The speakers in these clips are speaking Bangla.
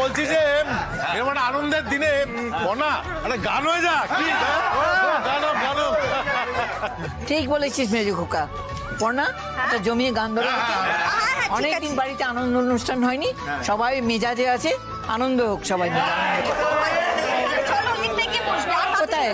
বলছি যে মানে আনন্দের দিনে গান হয়ে যা কি ঠিক বলেছিস মেজু খোকা। পড়না একটা জমিয়ে গান ধরে অনেকদিন বাড়িতে আনন্দ অনুষ্ঠান হয়নি, সবাই মেজাজে আছে, আনন্দ হোক সবাই মিলে। কোথায়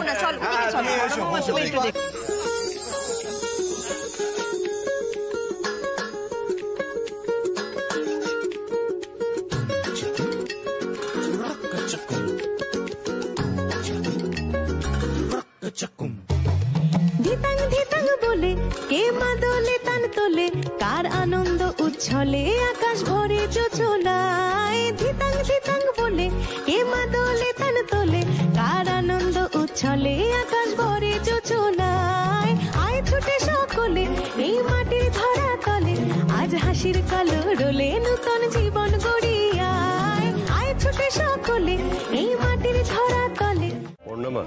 ধিতাং ধিতাং বলে কে মাদলে তান তোলে, কার আনন্দ উচ্ছলে আকাশ ভরে যোজনায়। ধিতাং ধিতাং বলে কে মাদলে তান তোলে, কার আনন্দ উচ্ছলে আকাশ ভরে যোজনায়। আয় ছুটে সকলে এই মাটির ধরা তলে, আজ হাসির কলরলে নূতন জীবন গড়িয়ায়। আয় ছুটে সকলে এই মাটির ধরা তলে। পূর্ণিমা,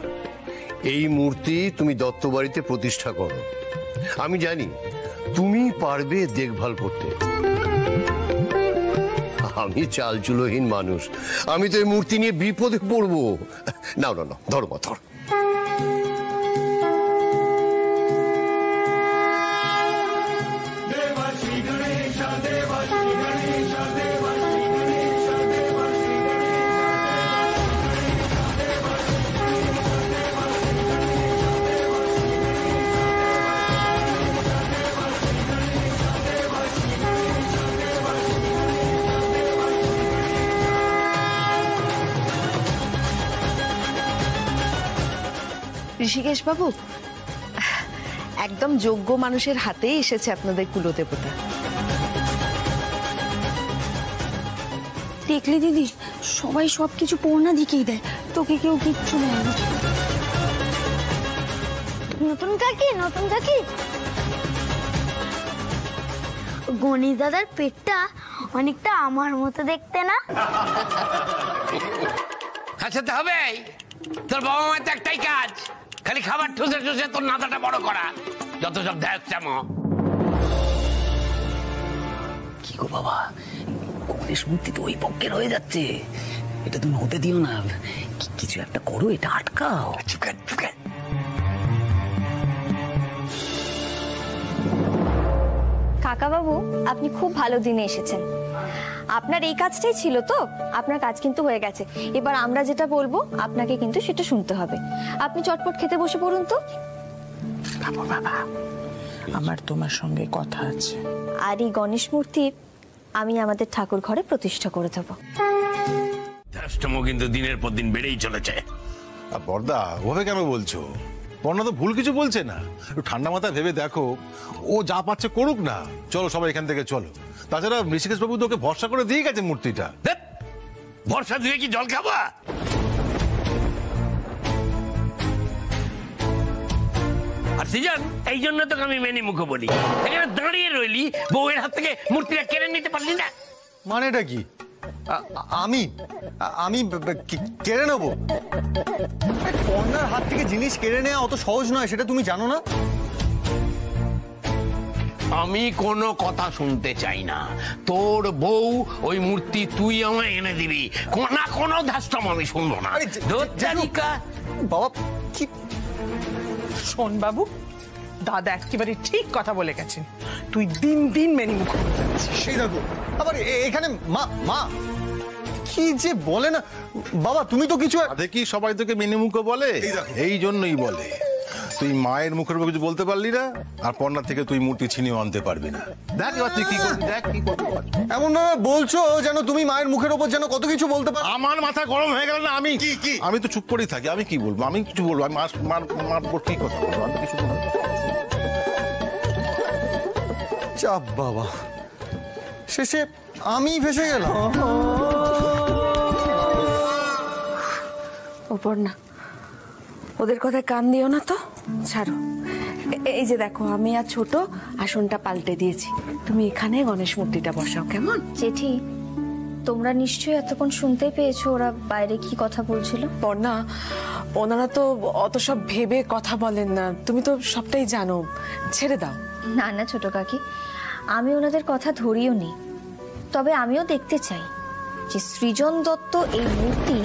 এই মূর্তি তুমি দত্ত বাড়িতে প্রতিষ্ঠা করো। আমি জানি তুমি পারবে দেখভাল করতে। আমি চালচুলোহীন মানুষ, আমি তো এই মূর্তি নিয়ে বিপদে পড়বো। না না না, ধরো মা, ধর। ঋষিকেশ বাবু, একদম যোগ্য মানুষের হাতেই এসেছে আপনাদের কুলদেবতা। দেখলি দিদি, সবাই সবকিছু পূর্ণা দিকেই দেয়, তোকে কেউ কিচ্ছু বলে না। নতুন কাকি, নতুন কাকি, গণি দাদার পেটটা অনেকটা আমার মতো দেখতে না? আচ্ছা তো হবে, তোর বাবা মায়ের তো একটাই কাজ, খালি খাবার ঠুসে ঠুসে তোর নাতাটা বড় করা, যত সব দেখ চামো। কি গো বাবা, গণেশ মূর্তি তো ওই পক্ষের হয়ে যাচ্ছে, এটা তুমি হতে দিও না, কিছু একটা করো, এটা আটকাও। চুপকার চুপকার। কাকা বাবু, আপনি খুব ভালো দিনে এসেছেন। আপনার এই কাজটাই ছিল তো, আপনার কাজ কিন্তু হয়ে গেছে। এবার আমরা যেটা বলবো আপনাকে কিন্তু সেটা শুনতে হবে। আপনি চটপট খেতে বসে পড়ুন তো। বাবা, আমার তোমার সঙ্গে কথা আছে। আর এই গণেশ মূর্তি আমি আমাদের ঠাকুর ঘরে প্রতিষ্ঠা করে দেবো। কিন্তু দিনের পর দিন বেড়েই চলেছে। বর্দা, ওভাবে কেন বলছো? পর্ণা তো ভুল কিছু বলছে না, একটু ঠান্ডা মাথায় ভেবে দেখো, ও যা পাচ্ছে করুক না। চলো সবাই এখান থেকে চলো। তাছাড়া ঋষিকেশ বাবু তোকে ভরসা করে দিয়ে গেছে মূর্তিটা। ভরসা দিয়ে কি জল খাবা? আর সিজন, এই জন্য তোকে আমি মেনে মুখে বলি, এখানে দাঁড়িয়ে রইলি, বউয়ের হাত থেকে মূর্তিটা কেড়ে নিতে পারলি না। মানেটা কি? আমি আমি কেড়ে নেবো? পর্ণার হাত থেকে জিনিস কেড়ে নেওয়া অত সহজ নয়, সেটা তুমি জানো না? আমি কোনো কথা শুনতে চাই না। তোর বউ ওই মূর্তি তুই আমায় এনে দিবি, না কোনো ধাস্টম আমি শুনবো না। বাবা কি শোন বাবু, দাদা একেবারে ঠিক কথা বলে গেছেন, তুই দিন দিন মেনে মুখ সেই দেখো আবার এখানে মা মা কি যে বলে না। বাবা তুমি তো কিছু দেখি সবাই তোকে মেনে মুখে বলে, এই জন্যই বলে। তুই মায়ের মুখের উপর কিছু বলতে পারলি না, আর পর্ণা থেকে তুই মূর্তি ছিনিয়ে আনতে পারবি না। দেখ এবার তুই কি করবি, দেখ কি করবি। এমন ভাবে বলছো যেন তুমি মায়ের মুখের উপর যেন কত কিছু বলতে পারো। আমার মাথা গরম হয়ে গেল না। আমি কি আমি তো চুপ করেই থাকি। আমি কি বলবো, আমি কিছু বলবো? আমি মার উপর কি কথা বলবো? আমি কিছু বলবো। চাপ বাবা, শেষে আমি ফেসে গেলাম। ওপর না, ওদের কথায় কান দিও না তো, ছাড়ো। এই যে দেখো, আমি আর ছোট আসনটা পাল্টে দিয়েছি, তুমি এখানে গণেশ মূর্তিটা বসাও, কেমন? জেঠি, তোমরা নিশ্চয়ই এতক্ষণ শুনতেই পেয়েছো ওরা বাইরে কি কথা বলছিল। পর্ণা, ওনারা তো অত সব ভেবে কথা বলেন না, তুমি তো সবটাই জানো, ছেড়ে দাও। না না ছোট কাকি, আমি ওনাদের কথা ধরিও নি, তবে আমিও দেখতে চাই যে সৃজন দত্ত এই মূর্তি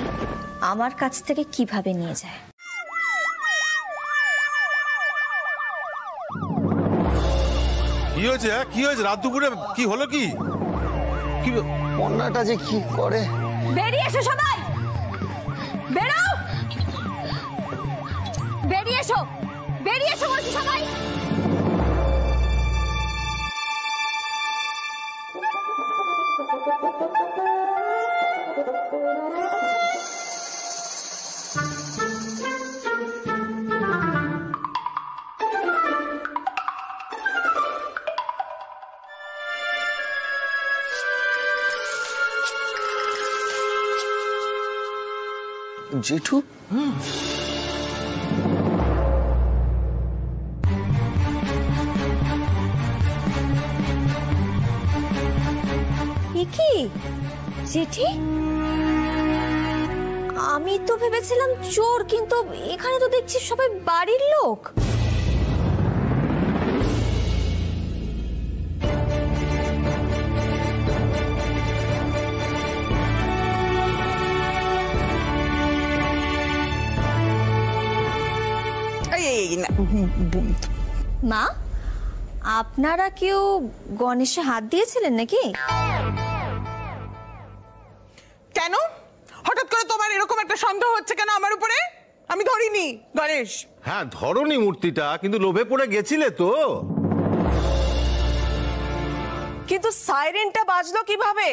আমার কাছ থেকে কিভাবে নিয়ে যায়। কি হয়েছে? কি হয়েছে? রাত দুপুরে কি হলো? কি কি পর্ণাটা যে কি করে? বেরিয়ে এসো সবাই, বেরাও, বেরিয়ে এসো, বেরিয়ে এসো বলছি সবাই। জেঠু, কি জেঠি? আমি তো ভেবেছিলাম চোর, কিন্তু এখানে তো দেখছি সবাই বাড়ির লোক। মা, আপনারা কেউ গণেশে হাত দিয়েছিলেন নাকি? কেন হঠাৎ করে তোমার এরকম একটা সন্দেহ হচ্ছে কেন আমার উপরে? আমি ধরিনি গণেশ। হ্যাঁ ধরনি মূর্তিটা, কিন্তু লোভে পড়ে গেছিলে তো। কিন্তু সাইরেনটা বাজলো কিভাবে?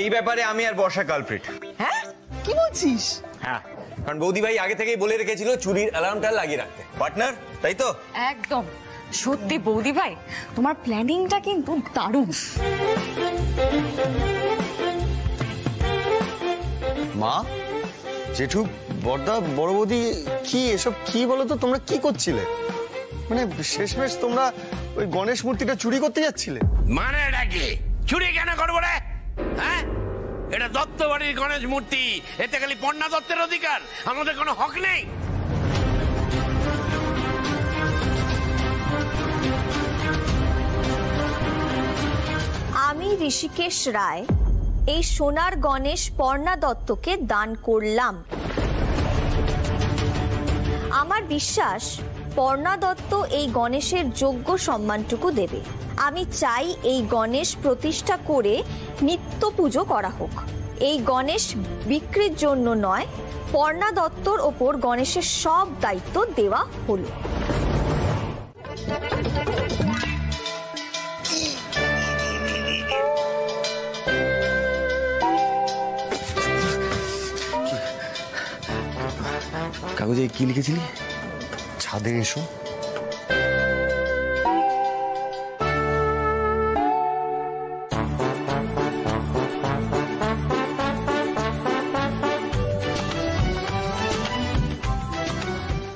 এই ব্যাপারে আমি আর বর্ষা কালপ্রিট। হ্যাঁ কি বলছিস? হ্যাঁ, কারণ বৌদি ভাই আগে থেকেই বলে রেখেছিল চুরির অ্যালার্মটা লাগিয়ে রাখতে। পার্টনার, তাই তো? একদম সত্যি বৌদি ভাই, তোমার প্ল্যানিংটা কিন্তু দারুণ। মা, জেঠু, বড়দা, বড় বৌদি, কি এসব কি বলো তো? তোমরা কি করছিলে? মানে শেষমেশ তোমরা ওই গণেশ মূর্তিটা চুরি করতে যাচ্ছিলে? মানে এটা কি? চুরি কেন করবো রে? হ্যাঁ, এটা দত্ত বাড়ির গণেশ মূর্তি, এতে খালি পর্ণা দত্তের অধিকার, আমাদের কোনো হক নেই। আমি ঋষিকেশ রায় এই সোনার গণেশ পর্ণা দত্তকে দান করলাম। আমার বিশ্বাস পর্ণা দত্ত এই গণেশের যোগ্য সম্মানটুকু দেবে। আমি চাই এই গণেশ প্রতিষ্ঠা করে নিত্য পুজো করা হোক। এই গণেশ বিক্রির জন্য নয়, পর্ণা দত্তর ওপর গণেশের সব দায়িত্ব দেওয়া হলো। কাগজে কি লিখেছিলি? ছাদে এসো।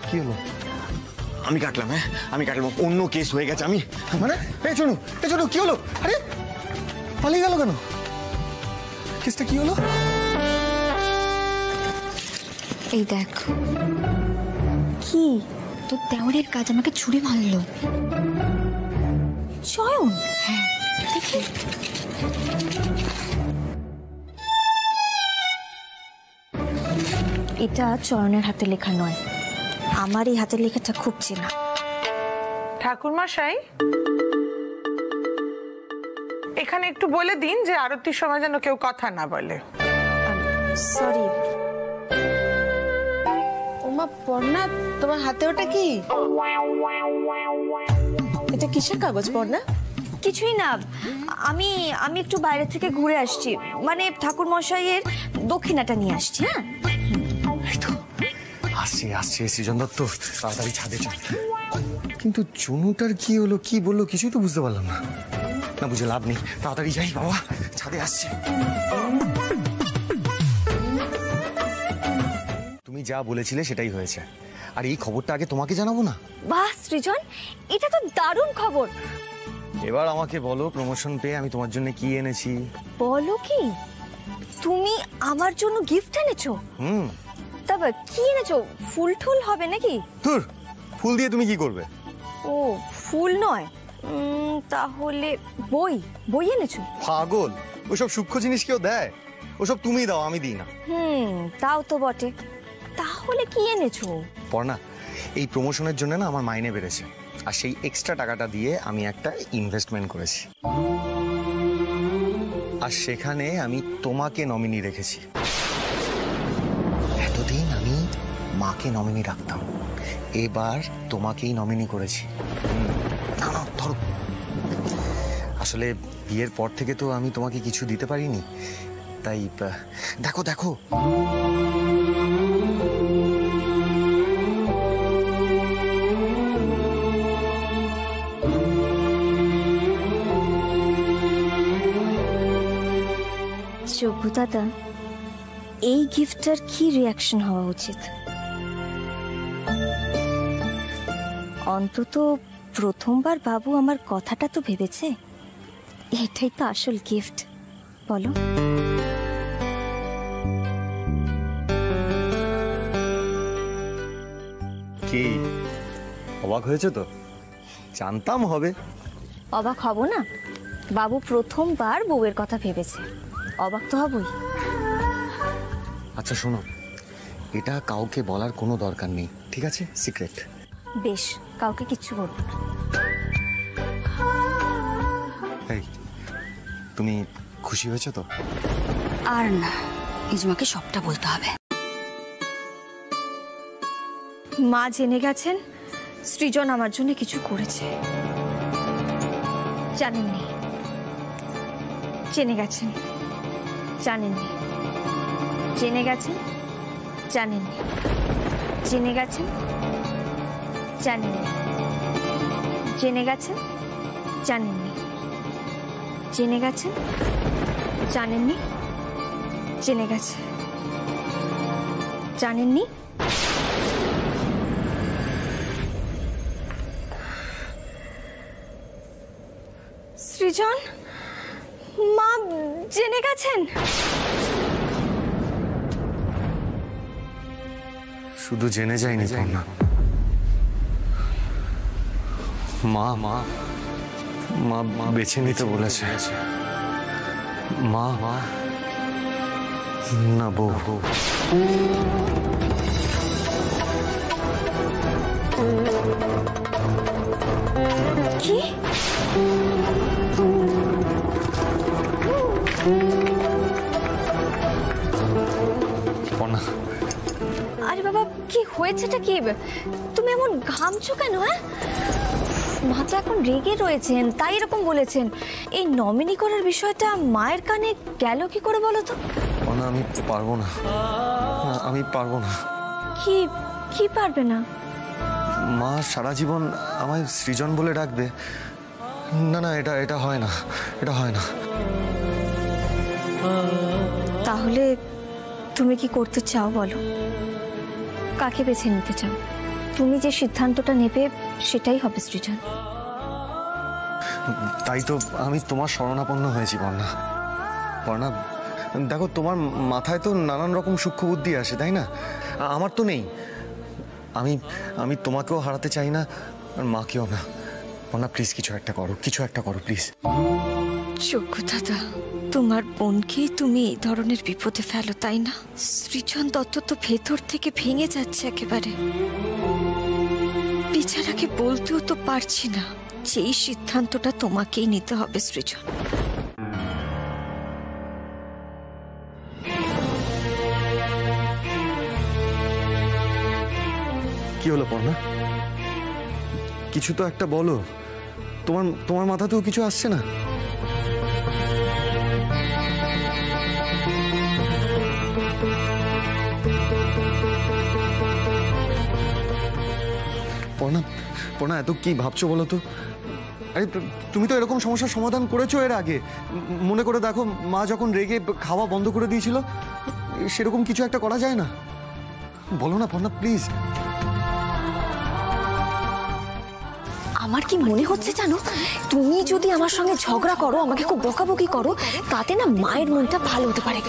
কি হলো? আমি কাটলাম। হ্যাঁ আমি কাটলাম, অন্য কেস হয়ে গেছে। আমি মানে চলু কি হলো? আরে পালিয়ে গেল কেন? কেসটা কি হলো? এই দেখ, কি তোর দেওরের কাজ আমাকে ছুরি মারলো। চয়ন, হ্যাঁ দেখি। এটা চয়নের হাতে লেখা নয়, আমার এই হাতের লেখাটা খুব চেনা। ঠাকুরমশাই, এখানে একটু বলে দিন যে আরতির সময় যেন কেউ কথা না বলে। সরি। ওমা পর্ণা, তোমার হাতে ওটা কি? এটা কিসের কাগজ পর্ণা? কিছুই না, আমি একটু বাইরে থেকে ঘুরে আসছি, মানে ঠাকুর মশাইয়ের দক্ষিণাটা নিয়ে আসছি। হ্যাঁ আসছে সৃজন দত্ত, তাড়াতাড়ি ছাদে চল। কিন্তু চুনুটার কি হলো, কি বললো, কিছুই তো বুঝতে পারলাম না। না বুঝে লাভ নেই, তাড়াতাড়ি যাই। বাবা ছাদে আসছে। তুমি যা বলেছিলে সেটাই হয়েছে, আর এই খবরটা আগে তোমাকে জানাবো না? বাহ সৃজন, এটা তো দারুণ খবর। এবার আমাকে বলো, প্রমোশন পেয়ে আমি তোমার জন্য কি এনেছি? বলো কি, তুমি আমার জন্য গিফট এনেছো? তারপর কি এনেছো? ফুল টুল হবে নাকি? ধুর, ফুল দিয়ে তুমি কি করবে? ও ফুল নয়, তাহলে বই বই এনেছো? পাগল, ওসব সূক্ষ্ম জিনিস কেউ দেয়? ওসব তুমিই দাও, আমি দিই না। তাও তো বটে। তাহলে কি এনেছো? পড়না, এই প্রমোশনের জন্য না আমার মাইনে বেড়েছে, আর সেই এক্সট্রা টাকাটা দিয়ে আমি একটা ইনভেস্টমেন্ট করেছি, আর সেখানে আমি তোমাকে নমিনি রেখেছি। এতদিন আমি মাকে নমিনি রাখতাম, এবার তোমাকেই নমিনি করেছি। না না ধরো, আসলে বিয়ের পর থেকে তো আমি তোমাকে কিছু দিতে পারিনি, তাই দেখো দেখো। যোগ্য দাদা, এই গিফটটার কি রিয়াকশন হওয়া উচিত? অন্তত প্রথমবার বাবু আমার কথাটা তো ভেবেছে। এটাই তো আসল গিফট, বলো? কি অবাক হয়েছে তো? জানতাম হবে। অবাক হব না? বাবু প্রথমবার বউয়ের কথা ভেবেছে, অবাক তো হবই। আচ্ছা শোনো, এটা কাউকে বলার কোনো দরকার নেই, ঠিক আছে? সিক্রেট। বেশ, কাউকে কিচ্ছু বলবো না। এই, তুমি খুশি হয়েছো তো? আর না, ইজমাকে সবটা বলতে হবে। মা জেনে গেছেন সৃজন আমার জন্য কিছু করেছে। জানেননি, জেনে গেছেন। জানেননি, জেনে গেছেন। জানেননি, জেনে গেছেন। জানেননি, জেনে গেছেন। জানেননি, জেনে গেছেন। জানেননি, জেনে গেছে। জানেননি। সৃজন, মা জেনে গেছেন। শুধু জেনে যায়নি পূর্ণা, মা মা মা বেছে নিতে বলেছে। মা মা না, বউ। কি? পূর্ণা, আরে বাবা, কি হয়েছেটা কি? তুমি এমন ঘামছো কেন? হ্যাঁ, মা তো এখন রেগে রয়েছেন, তাই এরকম বলেছেন। এই নমিনি করার বিষয়টা মায়ের কানে গেল কি করে বলো তো? পূর্ণা, আমি পারবো না, আমি পারবো না। কি কি পারবে না? মা সারা জীবন আমায় সৃজন বলে ডাকবে। না না, এটা হয় না, এটা হয় না। তাহলে তুমি কি করতে চাও বলো? কাকে বেছে নিতে চাও? তুমি যে সিদ্ধান্তটা নেবে সেটাই হবে সৃজন। তাই তো আমি তোমার শরণাপন্ন হয়েছি পর্ণা। পর্ণা দেখো, তোমার মাথায় তো নানান রকম সূক্ষ্ম বুদ্ধি আসে, তাই না? আমার তো নেই। আমি তোমাকেও হারাতে চাই না, আর মাকেও না। পর্ণা প্লিজ কিছু একটা করো, কিছু একটা করো প্লিজ। যোগ্য দাদা, তোমার বোনকেই তুমি এই ধরনের বিপদে ফেলো, তাই না? সৃজন দত্ত তো ভেতর থেকে ভেঙে যাচ্ছে একেবারে। বেচারাকে বলতেও তো পারছি না যে এই সিদ্ধান্তটা তোমাকেই নিতে হবে সৃজন। কি হলো পর্ণা? কিছু তো একটা বলো। তোমার মাথাতেও কিছু আসছে না? পর্ণা এত কি ভাবছো বলো তো? আরে তুমি তো এরকম সমস্যার সমাধান করেছো এর আগে। মনে করে দেখো, মা যখন রেগে খাওয়া বন্ধ করে দিয়েছিল, সেরকম কিছু একটা করা যায় না? বলো না পর্ণা প্লিজ। আমার কি মনে হচ্ছে জানো, তুমি যদি আমার সঙ্গে ঝগড়া করো, আমাকে খুব বকাবকি করো, তাতে না মায়ের মনটা ভালো হতে পারে।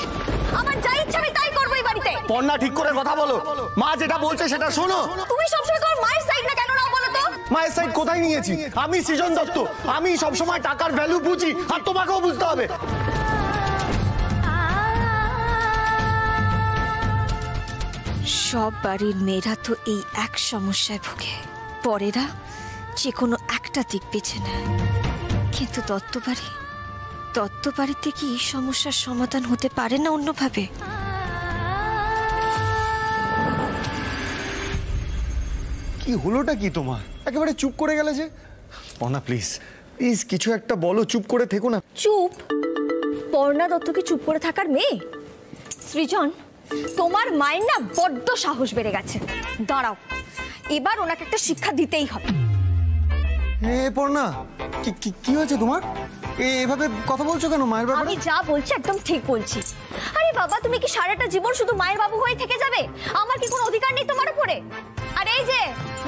আমার যা ইচ্ছা আমি তাই করবো এই বাড়িতে। পর্ণা, ঠিক করে কথা বলো। মা যেটা বলছে সেটা শোনো। তুমি সবসময় তোমার মায়ের সাইড না কেন নাও বলো তো? মায়ের সাইড কোথায় নিয়েছি? আমি সৃজন দত্ত, আমি সবসময় টাকার ভ্যালু বুঝি, আর তোমাকেও বুঝতে হবে। সব বাড়ির মেয়েরা তো এই এক সমস্যায় ভোগে, পরেরা যে কোনো একটা দিক বেছে নেয়। কিন্তু দত্তবাড়িতে কি এই সমস্যার সমাধান হতে পারে না অন্যভাবে? কি হলোটা কি তোমার? একেবারে চুপ করে গেলে যে। পর্ণা প্লিজ প্লিজ কিছু একটা বলো, চুপ করে থেকো না। চুপ? পর্ণা দত্ত কি চুপ করে থাকার মেয়ে? সৃজন, তোমার মায়ের না বড্ড সাহস বেড়ে গেছে। দাঁড়াও, এবার ওনাকে একটা শিক্ষা দিতেই হবে। পর্ণা, কি হয়েছে তোমার? এভাবে কথা বলছো কেন মায়ের ব্যাপারে? আমি যা বলছি একদম ঠিক বলছি। আরে বাবা, তুমি কি সারাটা জীবন শুধু মায়ের বাবু হয়ে থেকে যাবে? আমার কি কোনো অধিকার নেই তোমার উপরে? আর এই যে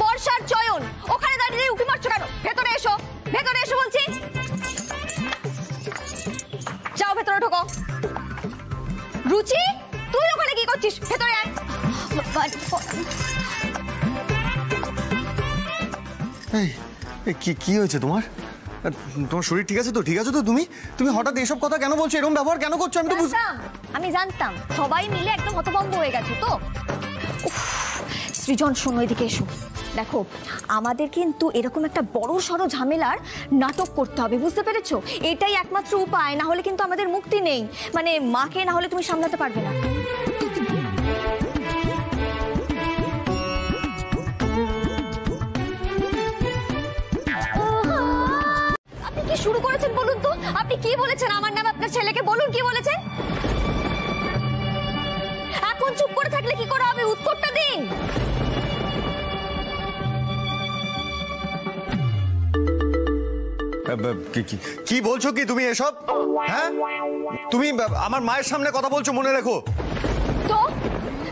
বর্ষার চয়ন, ওখানে দাঁড়িয়ে উঁকি মারছো কেন? ভেতরে এসো, ভেতরে এসো বলছি। যাও ভেতরে ঢোকো। রুচি, তুই ওখানে কি করছিস? ভেতরে আয়। কি হয়েছে তোমার? তোমার শরীর ঠিক আছে তো? ঠিক আছে তো? তুমি হঠাৎ এসব কথা কেন বলছো? এরকম ব্যবহার কেন করছো? আমি তো আমি জানতাম সবাই মিলে একদম হতভম্ব হয়ে গেছে তো। সৃজন, শোনো, এদিকে এসো। দেখো, আমাদের কিন্তু এরকম একটা বড় সড়ো ঝামেলার নাটক করতে হবে, বুঝতে পেরেছো? এটাই একমাত্র উপায়, না হলে কিন্তু আমাদের মুক্তি নেই। মানে মাকে না হলে তুমি সামলাতে পারবে না। আপনি কি শুরু করেছেন বলুন তো? আপনি কি বলেছেন আমার নামে আপনার ছেলেকে? বলুন কি বলেছেন। এখন চুপ করে থাকলে কি করে হবে? উত্তরটা দিন। কি বলছো কি তুমি এসব? হ্যাঁ, তুমি আমার মায়ের সামনে কথা বলছো, মনে রেখো। তো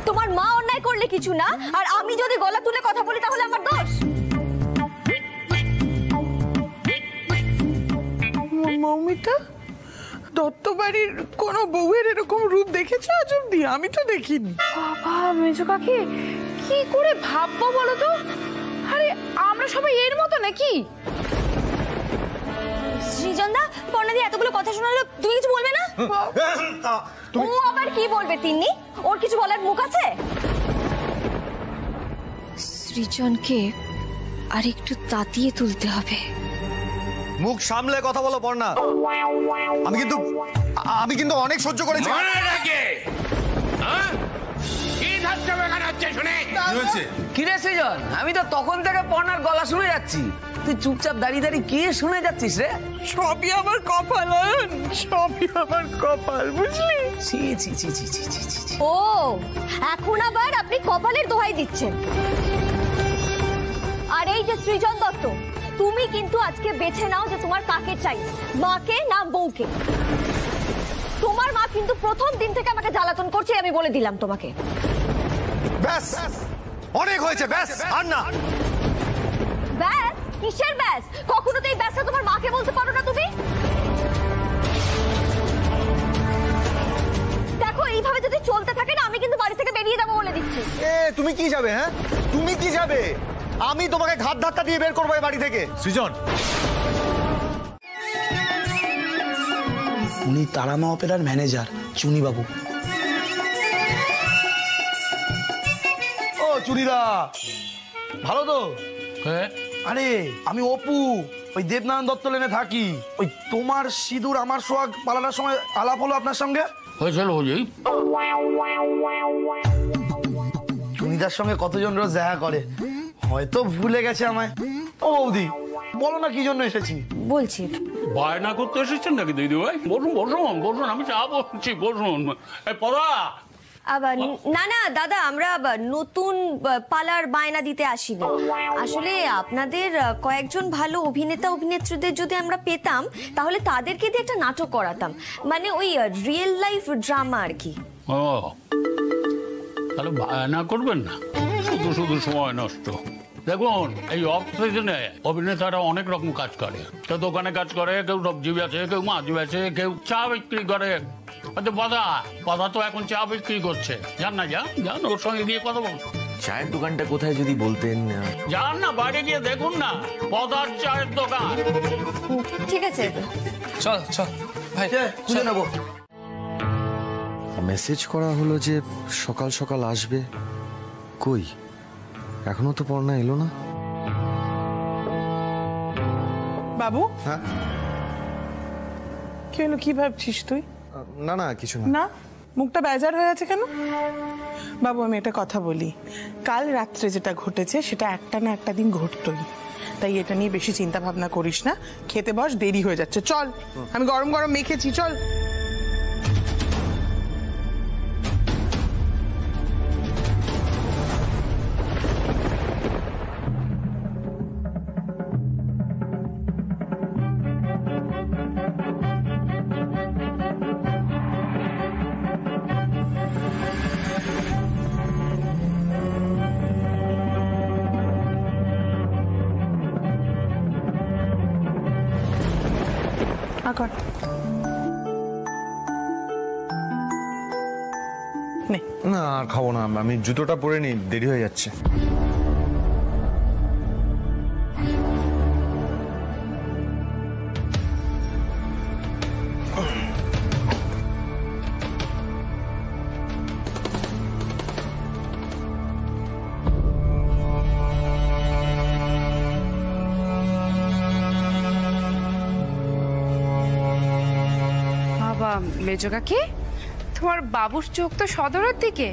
তোমার মা অন্যায় করলে কিছু না, আর আমি যদি গলা তুলে কথা বলি তাহলে আমার দোষ? মৌমিতা, দত্তবাড়ির কোন বউয়ের এরকম রূপ দেখেছো আজ অব্দি? আমি তো দেখিনি। বাবা, মেজো কাকি কি করে ভাববো বলো তো? আরে আমরা সবাই এর মতো নাকি? সৃজনদা, পর্ণাদি এতগুলো কথা শোনালো, তুমি কিছু বলবে না? ও আবার কি বলবে? তিন্নি, ওর কিছু বলার মুখ আছে? সৃজনকে আর একটু তাতিয়ে তুলতে হবে। মুখ সামলে কথা বলো পর্ণা। আমি কিন্তু অনেক সহ্য করেছি। কিরে সৃজন, আমি তো তখন থেকে পর্ণার গলা শুনে যাচ্ছি, তুই চুপচাপ দাঁড়িয়ে দাঁড়িয়ে কি শুনে যাচ্ছিস রে? সবই আমার কপাল, সবই আমার কপাল, বুঝলি? ও, এখন আবার আপনি কপালের দোহাই দিচ্ছেন। আর এই যে সৃজন দত্ত, তুমি কিন্তু আজকে বেছে নাও যে তোমার কাকে চাই, মাকে না বউকে। তোমার মা কিন্তু প্রথম দিন থেকে আমাকে জ্বালাতন করছে, আমি বলে দিলাম তোমাকে। ব্যাস, অনেক হয়েছে, ব্যাস আর না। ব্যাস? কিসের ব্যাস? কখনো তো এই ব্যাসটা তোমার মাকে বলতে পারো না তুমি? দেখো, এইভাবে যদি চলতে থাকে না, আমি কিন্তু বাড়ি থেকে বেরিয়ে যাবো বলে দিচ্ছি। তুমি কি যাবে? হ্যাঁ, তুমি কি যাবে? আমি তোমাকে ঘাট ধাক্কা দিয়ে বের করবো এই বাড়ি থেকে। সৃজন, উনি তারামা অপেরার ম্যানেজার চুনি বাবু। ও চুনিদা, ভালো তো? আরে আমি অপু, ওই দেবনারায়ণ দত্ত লেনে থাকি। ওই তোমার সিঁদুর আমার সোহাগ পালানোর সময় আলাপ হলো আপনার সঙ্গে। চুনিদার সঙ্গে কতজন রোজ দেখা করে, হয়তো ভুলে গেছে আমায়। ও বৌদি, বলো না কি জন্য এসেছি? বলছি। বায়না করতে এসেছেন নাকি দিদি ভাই? বসুন বসুন বসুন, আমি চা বলছি, বসুন। পড়া আবার না না দাদা, আমরা নতুন পালার বায়না দিতে আসিনি। আসলে আপনাদের কয়েকজন ভালো অভিনেতা অভিনেত্রীদের যদি আমরা পেতাম, তাহলে তাদেরকে দিয়ে একটা নাটক করাতাম, মানে ওই রিয়েল লাইফ ড্রামা আর কি। ও, তাহলে বায়না করবেন না, শুধু শুধু সময় নষ্ট। দেখুন এই অফ সিজনে অভিনেতারা অনেক রকম কাজ করে, কেউ দোকানে কাজ করে, কেউ সবজি বেচে, কেউ মাছ বেচে, কেউ চা বিক্রি করে। পদা তো এখন চা বিক্রি করছে, যান না, যান ওর সঙ্গে গিয়ে কথা বলুন। চায়ের দোকানটা কোথায় যদি বলতেন? যান না, বাইরে গিয়ে দেখুন না, পদার চায়ের দোকান। ঠিক আছে, চল চল ভাই, খুঁজে নেবো। মেসেজ করা হলো যে সকাল সকাল আসবে, কই এখনো তো পড়না এলো না। বাবু, হ্যাঁ কি হলো, কি ভাবছিস তুই? না না কিছু না। না, মুখটা বেজার হয়ে আছে কেন? বাবু আমি একটা কথা বলি, কাল রাত্রে যেটা ঘটেছে সেটা একটা না একটা দিন ঘটতই, তাই এটা নিয়ে বেশি চিন্তা ভাবনা করিস না। খেতে বস, দেরি হয়ে যাচ্ছে, চল। আমি গরম গরম মেখেছি, চল। না আর খাবো না, আমি জুতোটা পরে নি, দেরি হয়ে যাচ্ছে। বাবা মেজো কাকি, তোমার বাবুর চোখ তো সদরের দিকে।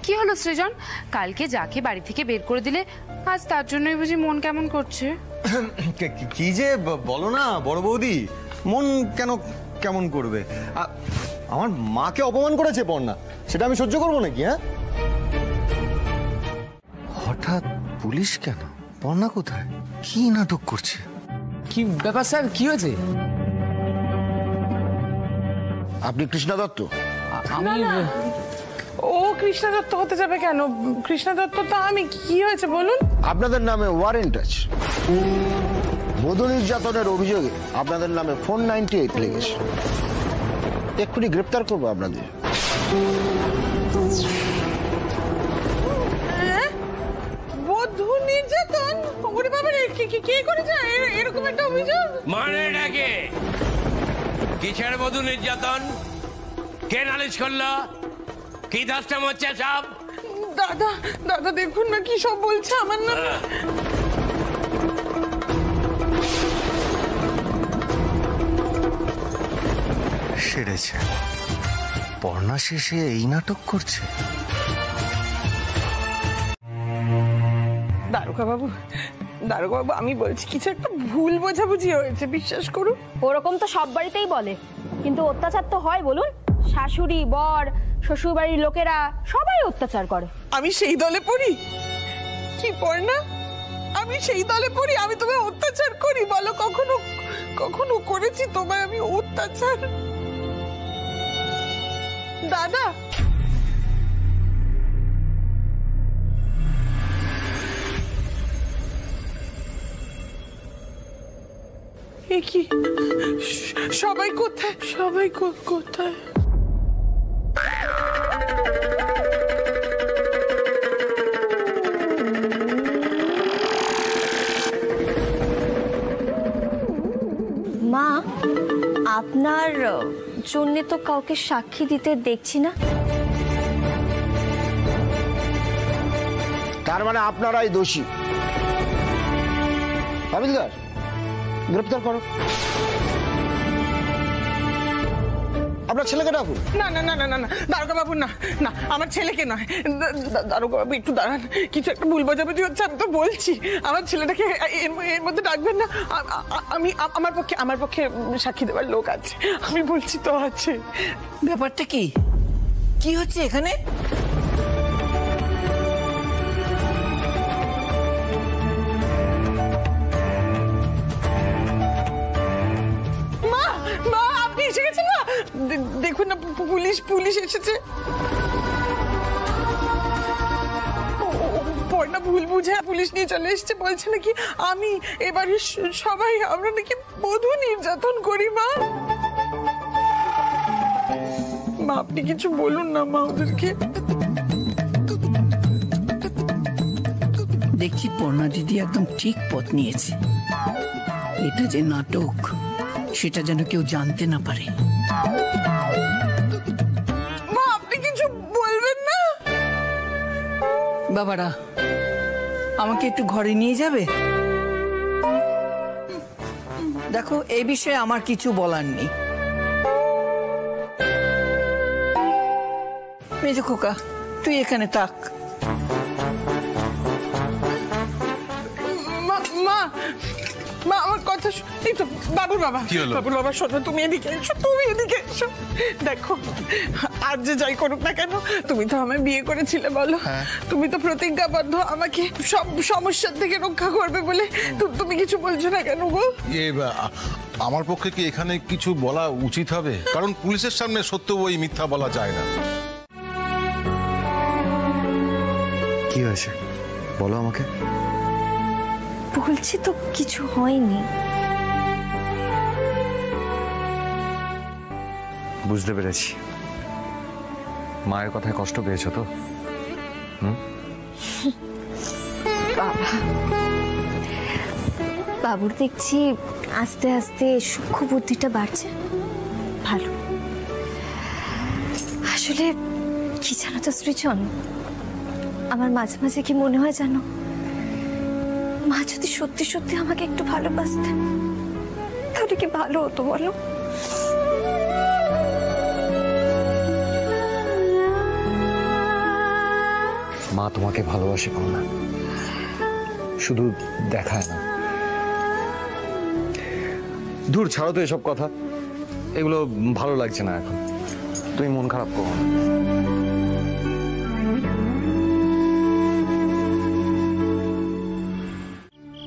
কি হলো সৃজন, কালকে যাকে বাড়ি থেকে বের করে দিলে আজ তার জন্যই বুঝি মন কেমন করছে? কি যে বলো না বড় বৌদি, মন কেন কেমন করবে? আমার মাকে অপমান করেছে পর্ণা, সেটা আমি সহ্য করবো নাকি? হ্যাঁ, হঠাৎ পুলিশ কেন? পর্ণা কোথায়? কি নাটক করছে? কি ব্যাপার স্যার, কি হয়েছে? আপনি কৃষ্ণা দত্ত? ও কৃষ্ণা দত্ত হতে যাবে কেন? কৃষ্ণা দত্ত তো আমি। কি হয়েছে বলুন? আপনাদের নামে ওয়ারেন্ট আছে, বধূ নির্যাতনের অভিযোগে আপনাদের নামে 498 লেগেছে। এক্ষুনি গ্রেপ্তার করবো আপনাদের। বধূ নির্যাতন? ওরে বাবা রে, কে করেছে এরকম একটা অভিযোগ? মানে ডাকে কিসের বধূ নির্যাতন? কে নালিশ করলো? কি দশটা হচ্ছে সব? দাদা দাদা দেখুন না কি সব বলছে আমার নাম। সেরেছে, পর্ণা শেষে এই নাটক করছে। দারোগা বাবু, দারোগা বাবু আমি বলছি কিছু একটা ভুল বোঝাবুঝি হয়েছে, বিশ্বাস করুন। ওরকম তো সব বাড়িতেই বলে, কিন্তু অত্যাচার তো হয় বলুন। শাশুড়ি, বর, শ্বশুর বাড়ির লোকেরা সবাই অত্যাচার করে। আমি সেই দলে পড়ি? কি পড়না, আমি সেই দলে পড়ি? আমি তোমায় অত্যাচার করি? বলো, কখনো কখনো করেছি তোমায় আমি অত্যাচার? দাদা এ কি, সবাই কোথায়? সবাই কোথায়? মা, আপনার জন্য তো কাউকে সাক্ষী দিতে দেখছি না। তার মানে আপনারাই দোষী। হাবিলদার, গ্রেপ্তার করো। আপনার ছেলেকে ডাকুন। না না না না না, দারোগা বাবু না না, আমার ছেলেকে নয়। দারোগা বাবু একটু দাঁড়ান, কিছু একটা ভুল বোঝাবুঝি হচ্ছে, আমি তো বলছি। আমার ছেলেটাকে এর মধ্যে ডাকবেন না। আমি আমার পক্ষে সাক্ষী দেওয়ার লোক আছে, আমি বলছি তো আছে। ব্যাপারটা কি কি হচ্ছে এখানে? মা, মা আপনি এসে গেছেন? না দেখুন না, পুলিশ এসেছে। পর্ণা ভুল বুঝে পুলিশ নিয়ে চলে এসছে, বলছে নাকি আমি এবারে সবাই আমরা নাকি বধূ নির্যাতন করি। মা মা আপনি কিছু বলুন না মা ওদেরকে। দেখছি পর্ণা দিদি একদম ঠিক পথ নিয়েছে। এটা যে নাটক সেটা যেন কেউ জানতে না পারে। মা আপনি কিছু বলবেন না? বাবারা আমাকে একটু ঘরে নিয়ে যাবে? দেখো এই বিষয়ে আমার কিছু বলার নেই। মেজো খোকা তুই এখানে থাক। মা মা আমার কথা এই তো বাবুর বাবা, বাবুর বাবা শোনো, তুমি এদিকে এসো, তুমি এদিকে এসো। দেখো আজ যে যাই করুক না কেন, তুমি তো আমায় বিয়ে করেছিলে বলো, তুমি তো প্রতিজ্ঞাবদ্ধ আমাকে সব সমস্যার থেকে রক্ষা করবে বলে, তুমি কিছু বলছো না কেন গো? আমার পক্ষে কি এখানে কিছু বলা উচিত হবে? কারণ পুলিশের সামনে সত্য বই মিথ্যা বলা যায় না। কি হয়েছে বলো আমাকে। বলছি তো কিছু হয়নি। বুঝতে পেরেছি, মায়ের কথায় কষ্ট পেয়েছো তো? বাবা, বাবুর দেখছি আস্তে আস্তে সূক্ষ্ম বুদ্ধিটা বাড়ছে, ভালো। আসলে কি জানো তো সৃজন, আমার মাঝে মাঝে কি মনে হয় জানো, মা যদি সত্যি সত্যি আমাকে একটু ভালোবাসতেন তাহলে কি ভালো হতো বলো। মা তোমাকে ভালোবাসে না, শুধু দেখায় না। দূর ছাড়ো তো এসব কথা, এগুলো ভালো লাগছে না এখন। তুমি মন খারাপ করো না।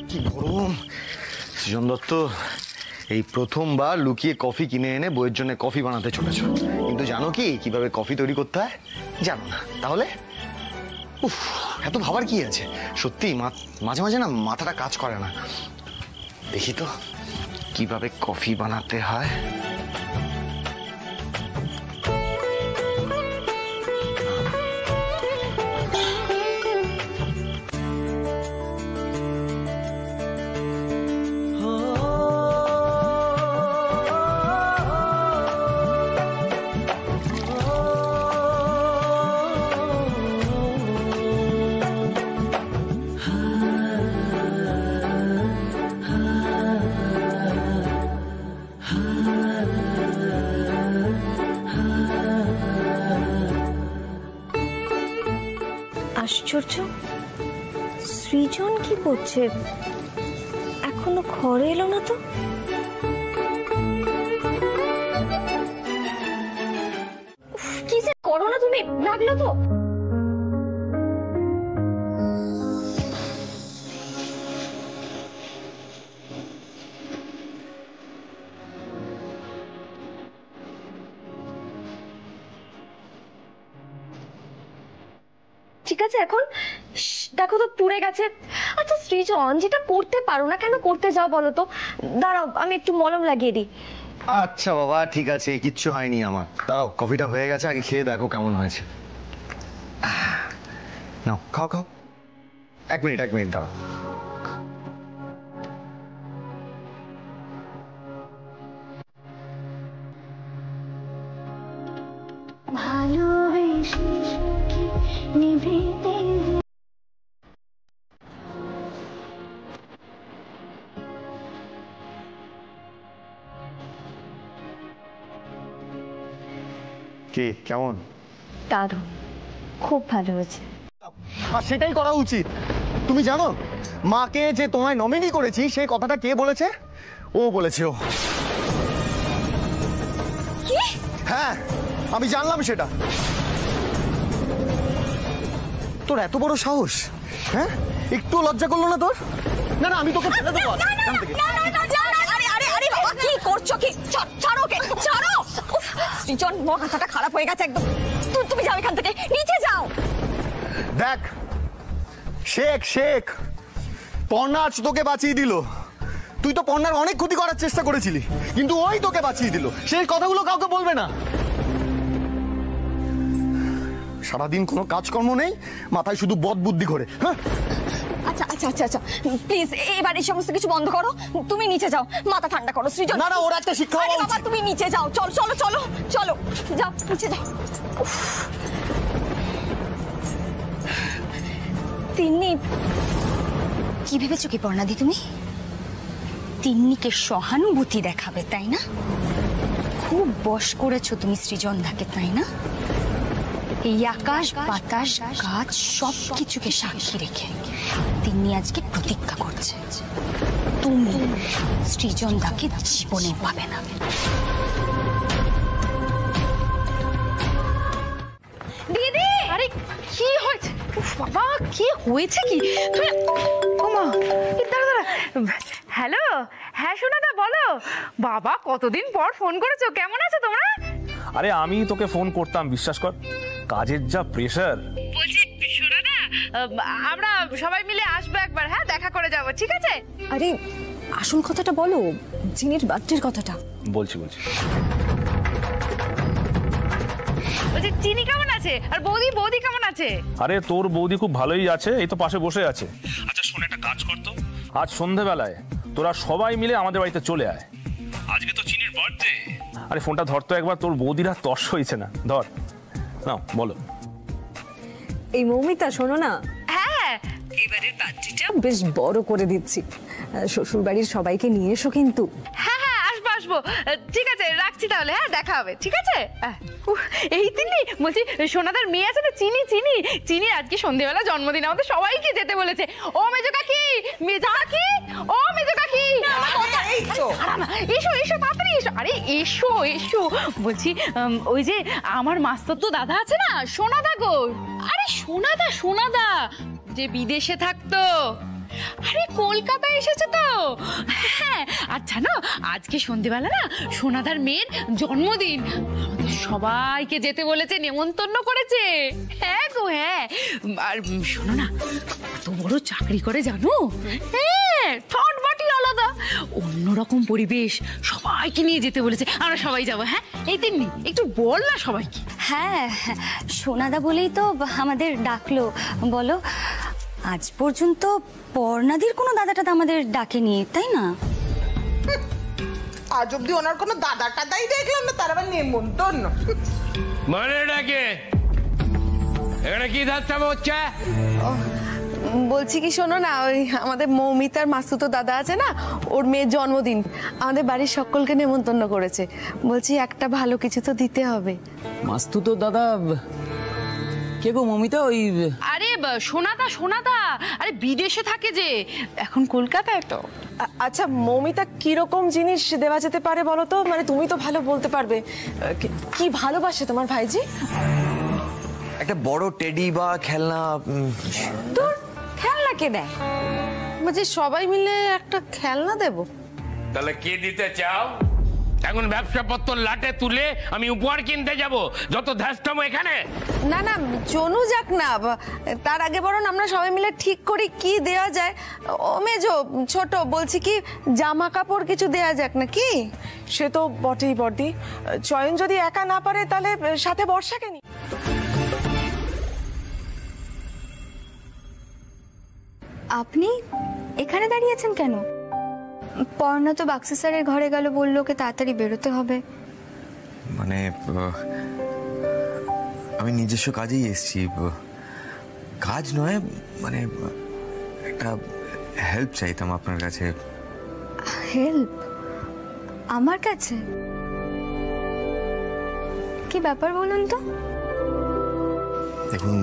কি গরম। সৃজন দত্ত, এই প্রথমবার লুকিয়ে কফি কিনে এনে বইয়ের জন্য কফি বানাতে চলেছ, কিন্তু জানো কি কিভাবে কফি তৈরি করতে হয়? জানো না? তাহলে উফ, এত ভাবার কি আছে? সত্যি মাঝে মাঝে না মাথাটা কাজ করে না। দেখি তো কিভাবে কফি বানাতে হয়। আশ্চর্য, সৃজন কি করছে? এখনো ঘরে এলো না তো? কি যে করো না তুমি, লাগলো তো? ঠিক আছে, এখন দেখো তো পুড়ে গেছে। আচ্ছা সৃজন, যেটা করতে পারো না কেন করতে যাও বলো তো? দাঁড়াও আমি একটু মলম লাগিয়ে দিই। আচ্ছা বাবা ঠিক আছে, কিচ্ছু হয়নি আমার। দাও, কফিটা হয়ে গেছে, আগে খেয়ে দেখো কেমন হয়েছে। নাও খাও খাও। এক মিনিট দাও। কি কেমন? দারুণ, খুব ভালো হয়েছে। আর সেটাই করা উচিত। তুমি জানো মাকে যে তোমায় নমিনি করেছি সেই কথাটা কে বলেছে? ও বলেছে। ও কি? হ্যাঁ আমি জানলাম সেটা। তোর এত বড় সাহস, হ্যাঁ? একটু লজ্জা করলো না তোর? না না আমি তোকে ফেলে দেবো এখান থেকে। আরে বাবা কি করছো? কি ছাড়ো ওকে, ছাড়ো। সৃজন মাথাটা খারাপ হয়ে গেছে একদম। তুমি যাও এখান থেকে, নিচে যাও। দেখ শেখ শেখ পর্ণা আজ তোকে বাঁচিয়ে দিল। তুই তো পর্ণার অনেক ক্ষতি করার চেষ্টা করেছিলি, কিন্তু ওই তোকে বাঁচিয়ে দিল। সেই কথাগুলো কাউকে বলবে না। সারাদিন কোনো কাজকর্ম নেই, মাথায় শুধু বদ বুদ্ধি ঘোরে। হ্যাঁ আচ্ছা আচ্ছা আচ্ছা আচ্ছা প্লিজ এবার এই সমস্ত কিছু বন্ধ করো। তুমি নিচে যাও, মাথা ঠান্ডা করো সৃজন। না না, ওর একটা শিক্ষা হওয়া বাবা, উচিত। তুমি নিচে যাও, চলো চলো চলো চলো, যাও নিচে যাও। উফ। তিন্নি, কি ভেবেছো কি পর্ণাদি তুমি? তিন্নিকে সহানুভূতি দেখাবে তাই না? খুব বশ করেছো তুমি সৃজনদাকে তাই না? এই আকাশ বাতাস গাছ সবকিছুকে সাক্ষী রেখে তিন্নি আজকে প্রতিজ্ঞা করছে, তুমি সৃজনদাকে জীবনে পাবে না। দিদি, আরে কি হয়েছে? উফ বাবা, কি হয়েছে কি? তুমি ওমা, দাঁড়া দাঁড়া। হ্যালো, হ্যাঁ সোনাদা বলো। বাবা, কতদিন পর ফোন করেছো, কেমন আছো তোমরা? আরে আমি তোকে ফোন করতাম, বিশ্বাস কর, কাজের যা প্রেশার। বলছি সোনাদা, আমরা সবাই মিলে আসবো একবার, হ্যাঁ দেখা করে যাবো, ঠিক আছে? আরে আসল কথাটা বলো, জিনির বার্থডের কথাটা। বলছি বলছি চিনি কেমন আছে, আর বৌদি বৌদি কেমন আছে? আরে তোর বৌদি খুব ভালোই আছে, এই তো পাশে বসে আছে। আচ্ছা শোন, একটা কাজ করতো, আজ সন্ধেবেলায় তোরা সবাই মিলে আমাদের বাড়িতে চলে আয়। আজকে তো চিনির বার্থডে। আরে ফোনটা ধর তো একবার, তোর বৌদিরা তর্স হয়েছে না, ধর নাও বলো। এই মৌমিতা শোনো না, হ্যাঁ এবারের বার্থডেটা বেশ বড় করে দিচ্ছি, শ্বশুর বাড়ির সবাইকে নিয়ে এসো কিন্তু। হ্যাঁ হ্যাঁ, আসবো আসবো, ঠিক আছে রাখছি তাহলে, হ্যাঁ দেখা হবে, ঠিক আছে? এই তিন্নি, বলছি সোনাদার মেয়ে আছে না চিনি, চিনি চিনি আজকে সন্ধ্যেবেলা জন্মদিন, আমাদের সবাইকে যেতে বলেছে। ও মেজো কাকি, মেজো কাকি, ও মেজো কাকি, এসো এসো তাড়াতাড়ি এসো। আরে এসো এসো, বলছি ওই যে আমার মাস্টার তো দাদা আছে না, সোনাদা গো। আরে সোনাদা, সোনাদা যে বিদেশে থাকতো, আরে কলকাতা এসেছে তো। হ্যাঁ, আর জানো আজকে সন্ধ্যেবেলা না সোনাদার মেয়ের জন্মদিন, আমাদের সবাইকে যেতে বলেছে, নেমন্তন্ন করেছে। হ্যাঁ গো হ্যাঁ, আর শোনো না, কত বড় চাকরি করে জানো? হ্যাঁ, ঠট বাটি আলাদা, অন্যরকম পরিবেশ, সবাইকে নিয়ে যেতে বলেছে, আমরা সবাই যাবো। হ্যাঁ এই তিন্নি, একটু বল না সবাইকে। হ্যাঁ, সোনাদা বলেই তো আমাদের ডাকলো। বলো, আজ পর্যন্ত পর্ণাদির কোনো দাদাটা আমাদের ডাকেনি তাই না? আজ অব্দি ওনার কোনো দাদা টাদাই দেখলাম না, তার আবার নেমন্তন্ন। মানে ডাকে এখানে কি ধাচ্ছাবো হচ্ছে? বলছি কি শোনো না, ওই আমাদের মৌমিতার মাসুতো দাদা আছে না, ওর মেয়ের জন্মদিন, আমাদের বাড়ির সকলকে নেমন্তন্ন করেছে। বলছি একটা ভালো কিছু তো দিতে হবে। মাসুতো দাদা কে গো মৌমিতা? ওই আরে সোনাদা, সোনাদা আরে বিদেশে থাকে যে, এখন কলকাতায় তো। আচ্ছা মৌমিতা কিরকম জিনিস দেওয়া যেতে পারে বলো তো, মানে তুমি তো ভালো বলতে পারবে। কি ভালোবাসে তোমার ভাইজি? একটা বড় টেডি বা খেলনা। তোর খেলনা কে দেয়? বলছি সবাই মিলে একটা খেলনা দেব। তাহলে কি দিতে চাও? এখন ব্যবসাপত্র লাটে তুলে আমি উপহার কিনতে যাব, যত ধ্যাষ্টম এখানে। না না, চনু যাক না, তার আগে বরং আমরা সবাই মিলে ঠিক করি কি দেওয়া যায়। ও মেজো ছোট, বলছি কি জামা কাপড় কিছু দেওয়া যাক না কি? সে তো বটেই বর্দি, চয়ন যদি একা না পারে তাহলে সাথে বর্ষাকে নি। আপনি এখানে দাঁড়িয়েছেন কেন? পর্ণা তো বাক্সি স্যারের ঘরে গেল, বললো ওকে তাড়াতাড়ি বেরোতে হবে। মানে আমি নিজস্ব কাজেই এসেছি, কাজ নয়, মানে একটা হেল্প চাইতাম আপনার কাছে। হেল্প? আমার কাছে? কি ব্যাপার বলুন তো? দেখুন,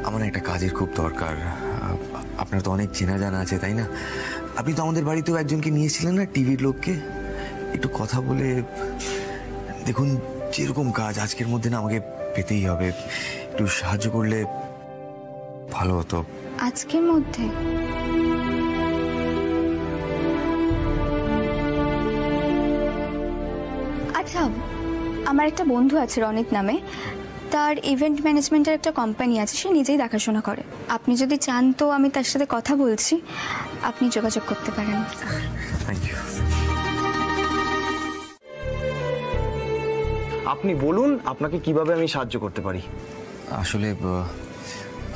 আমার একটা কাজের খুব দরকার। আপনার তো অনেক চেনা জানা আছে তাই না? আপনি তো আমাদের বাড়িতেও একজনকে নিয়েছিলেন না, টিভির লোককে। একটু কথা বলে দেখুন, যেরকম কাজ আজকের মধ্যে না আমাকে পেতেই হবে, একটু সাহায্য করলে ভালো হতো। আজকের মধ্যে? আচ্ছা, আমার একটা বন্ধু আছে রনিত নামে, তার ইভেন্ট ম্যানেজমেন্টের একটা কোম্পানি আছে, সে নিজেই দেখাশোনা করে। আপনি যদি চান তো আমি তার সাথে কথা বলছি, আপনি যোগাযোগ করতে পারেন। Thank you. আপনি বলুন আপনাকে কিভাবে আমি সাহায্য করতে পারি। আসলে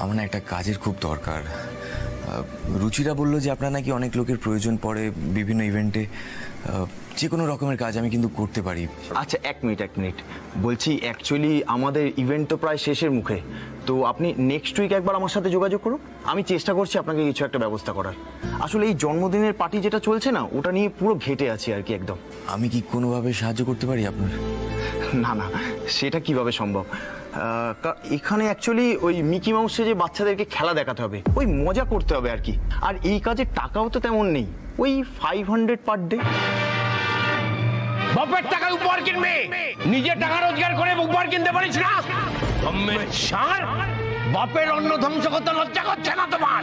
আমার না একটা কাজের খুব দরকার। রুচিরা বললো যে আপনার নাকি অনেক লোকের প্রয়োজন পড়ে বিভিন্ন ইভেন্টে, যে কোনো রকমের কাজ আমি কিন্তু করতে পারি। আচ্ছা এক মিনিট বলছি, অ্যাকচুয়ালি আমাদের ইভেন্ট তো প্রায় শেষের মুখে, তো আপনি নেক্সট উইক একবার আমার সাথে যোগাযোগ করুন, আমি চেষ্টা করছি আপনাকে কিছু একটা ব্যবস্থা করার। আসলে এই জন্মদিনের পার্টি যেটা চলছে না, ওটা নিয়ে পুরো ঘেটে আছি আর কি একদম। আমি কি কোনোভাবে সাহায্য করতে পারি আপনার? না না, সেটা কিভাবে সম্ভব? এখানে অ্যাকচুয়ালি ওই মিকি মাউসে যে বাচ্চাদেরকে খেলা দেখাতে হবে, ওই মজা করতে হবে আর কি। আর এই কাজের টাকাও তো তেমন নেই, ওই 500 পার ডে। বাপের টাকায় উপহার কিনবে, নিজের টাকা রোজগার করে উপহার কিনতে পারিস না? বাপের অন্ন ধ্বংস করতে লজ্জা করছে না তোমার?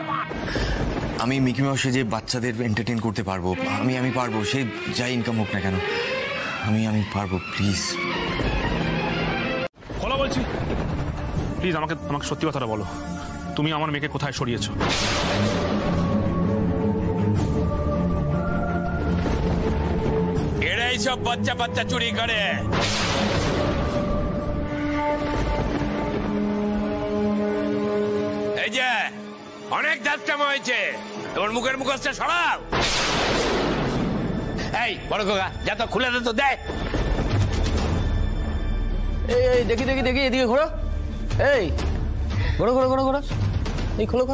আমি মিকি মাউসে যে বাচ্চাদের এন্টারটেইন করতে পারবো, আমি পারবো, সে যাই ইনকাম হোক না কেন, আমি পারবো। প্লিজ বলো, বলছি প্লিজ আমাকে সত্যি কথাটা বলো, তুমি আমার মেয়েকে কোথায় সরিয়েছো? এরাই সব বাচ্চা চুরি করে। এই যে অনেক দাঁতটামা হয়েছে, তোমার মুখের মুখোশটা সরাও। এই বড় খোকা, যা তো খুলে দে তো, দেখ। এই দেখি এদিকে ঘোরো, এই ঘোরো, এই খোলো।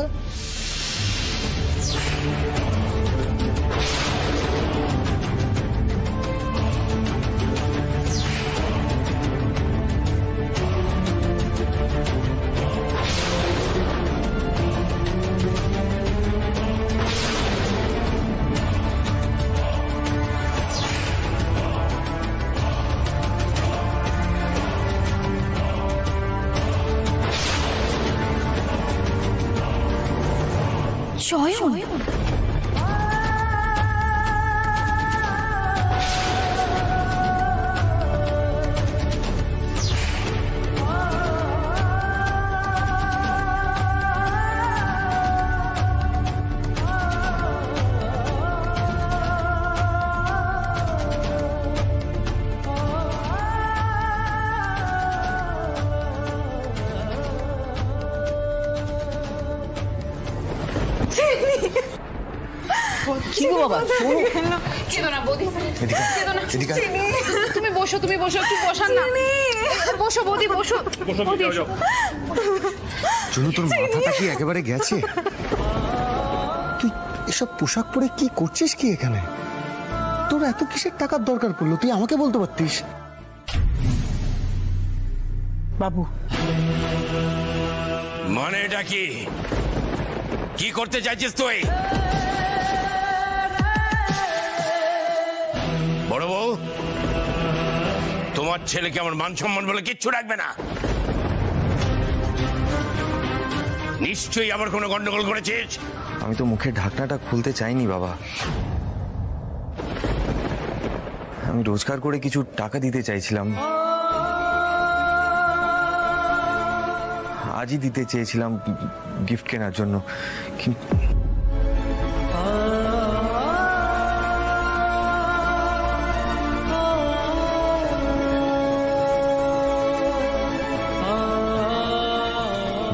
জয়ন, কি গো বাবা, কেঁদো না বৌদি, কেঁদো না। তুমি বসো, একটু বসান না। বসো বৌদি, বসো। চনু, তোর মাথাটা কি একেবারে গেছে? তুই এসব পোশাক পরে কি করছিস কি এখানে? তোর এত কিসের টাকার দরকার পড়লো? তুই আমাকে বলতে পারতিস। বাবু, মানে এটা কি করতে চাইছিস তুই? বড় বউ, তোমার ছেলেকে আমার মান সম্মান বলে কিচ্ছু রাখবে না। নিশ্চয়ই আবার কোনো গন্ডগোল করেছিস। আমি তো মুখের ঢাকনাটা খুলতে চাইনি বাবা, আমি রোজগার করে কিছু টাকা দিতে চাইছিলাম, আজই দিতে চেয়েছিলাম গিফট কেনার জন্য, কিন্তু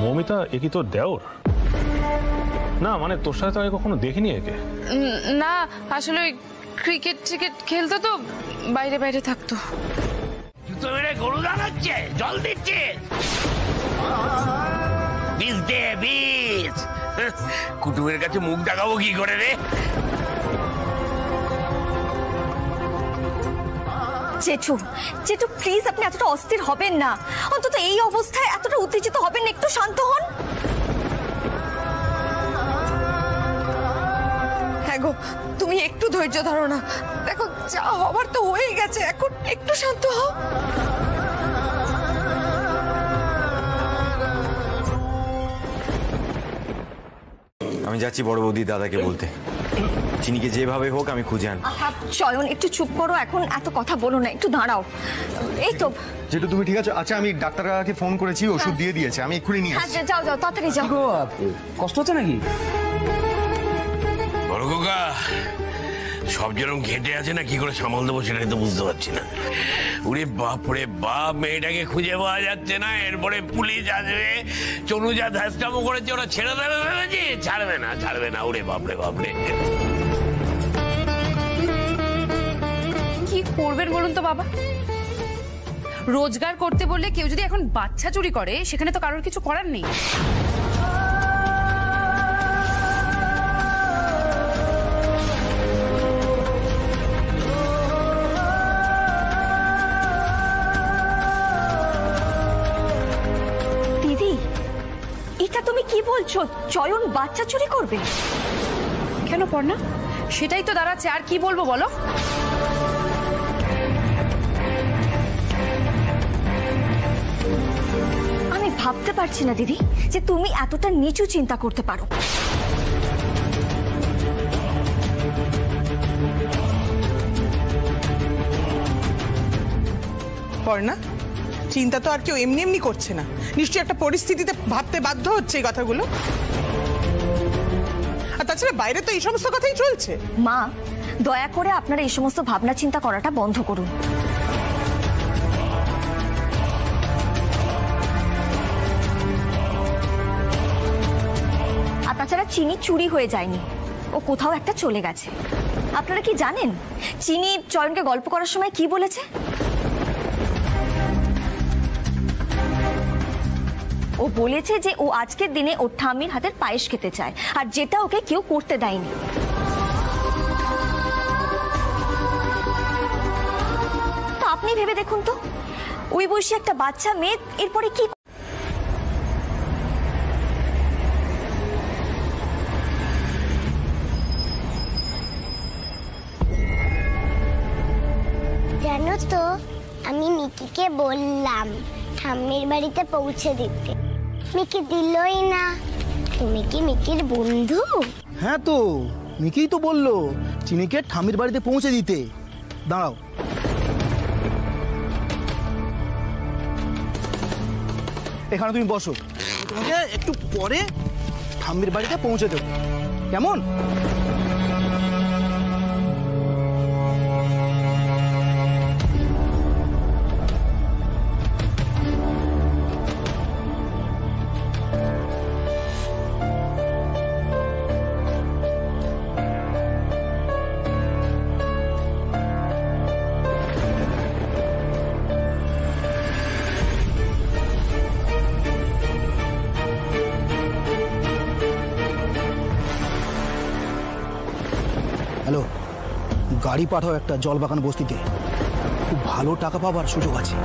মমিতা, এ কি তোর দেওর? না মানে তোর সাথে তো আমি কখনো দেখিনি একে। না আসলে ক্রিকেট খেলতো তো, বাইরে থাকতো। জুতো মেরে গরু দাঁড়াচ্ছে, জল দিচ্ছে, বীজ দে বীজ। কুটুমের কাছে মুখ দেখাবো কি করে রে? জেঠু প্লিজ, আপনি এতটা অস্থির হবেন না, অন্তত এই অবস্থায় এতটা উত্তেজিত হবেন না, একটু শান্ত হন। হ্যাঁ গো, তুমি একটু ধৈর্য ধরো না, দেখো যা হবার তো হয়ে গেছে, এখন একটু শান্ত হও। আমি যাচ্ছি বড় বৌদি দাদাকে বলতে। চিনিকে যেভাবে হোক আমি খুঁজে আনবো। আহা চয়ন একটু চুপ করো, এখন এত কথা বলো না, একটু দাঁড়াও। এই তো যেটা তুমি ঠিক আছে। আচ্ছা আমি ডাক্তারকে ফোন করেছি, ওষুধ দিয়ে দিয়েছে, আমি এক্ষুনি নিয়ে হ্যাঁ আসছি। যাও যাও তাড়াতাড়ি যাও। কষ্ট হচ্ছে নাকি? বড় খোকা, সব যেরকম ঘেটে আছে না, কি করে সামাল দেবো সেটাই তো বুঝতে পারছি না। ওরে বাপ রে বাপ, মেয়েটাকে খুঁজে পাওয়া যাচ্ছে না, এরপরে পুলিশ আসবে, চনু যা ধ্যাসটামো করেছে ওরা ছেড়ে দেবে ভেবেছি, ছাড়বে না ছাড়বে না। ওরে বাপরে বাপরে, কি করবেন বলুন তো বাবা? রোজগার করতে বললে কেউ যদি এখন বাচ্চা চুরি করে, সেখানে তো কারোর কিছু করার নেই। দিদি এটা তুমি কি বলছো? চয়ন বাচ্চা চুরি করবে? কেন পড়না, সেটাই তো দাঁড়াচ্ছে, আর কি বলবো বলো? আমি ভাবতে পারছি না দিদি যে তুমি এতটা নিচু চিন্তা করতে পারো। পর্ণা, চিন্তা তো আর কেউ এমনি এমনি করছে না, নিশ্চয়ই একটা পরিস্থিতিতে ভাবতে বাধ্য হচ্ছে এই কথাগুলো। আর তাছাড়া বাইরে তো এই সমস্ত কথাই চলছে। মা দয়া করে আপনারা এই সমস্ত ভাবনা চিন্তা করাটা বন্ধ করুন। আর তাছাড়া চিনি চুরি হয়ে যায়নি, ও কোথাও একটা চলে গেছে। আপনারা কি জানেন চিনি চয়নকে গল্প করার সময় কি বলেছে? ও বলেছে যে ও আজকের দিনে ওর ঠাম্মির হাতের পায়েস খেতে চায়, আর যেটা ওকে কেউ করতে দেয়নি। তা আপনি ভেবে দেখুন তো, ওই বয়সী একটা বাচ্চা মেয়ে এরপরে কি। জানো তো, আমি মিকিকে বললাম ঠাম্মির বাড়িতে পৌঁছে দিতে, মিকি দিলই না। তুমি কি মিকির বন্ধু? হ্যাঁ তো, মিকিই তো বললো চিনিকে ঠাম্মির বাড়িতে পৌঁছে দিতে। দাঁড়াও, এখানে তুমি বসো, তোমাকে একটু পরে ঠাম্মির বাড়িতে পৌঁছে দেবো, কেমন? হ্যালো, গাড়ি পাঠাও একটা জলবাগান বস্তিতে, খুব ভালো টাকা পাবার সুযোগ আছে।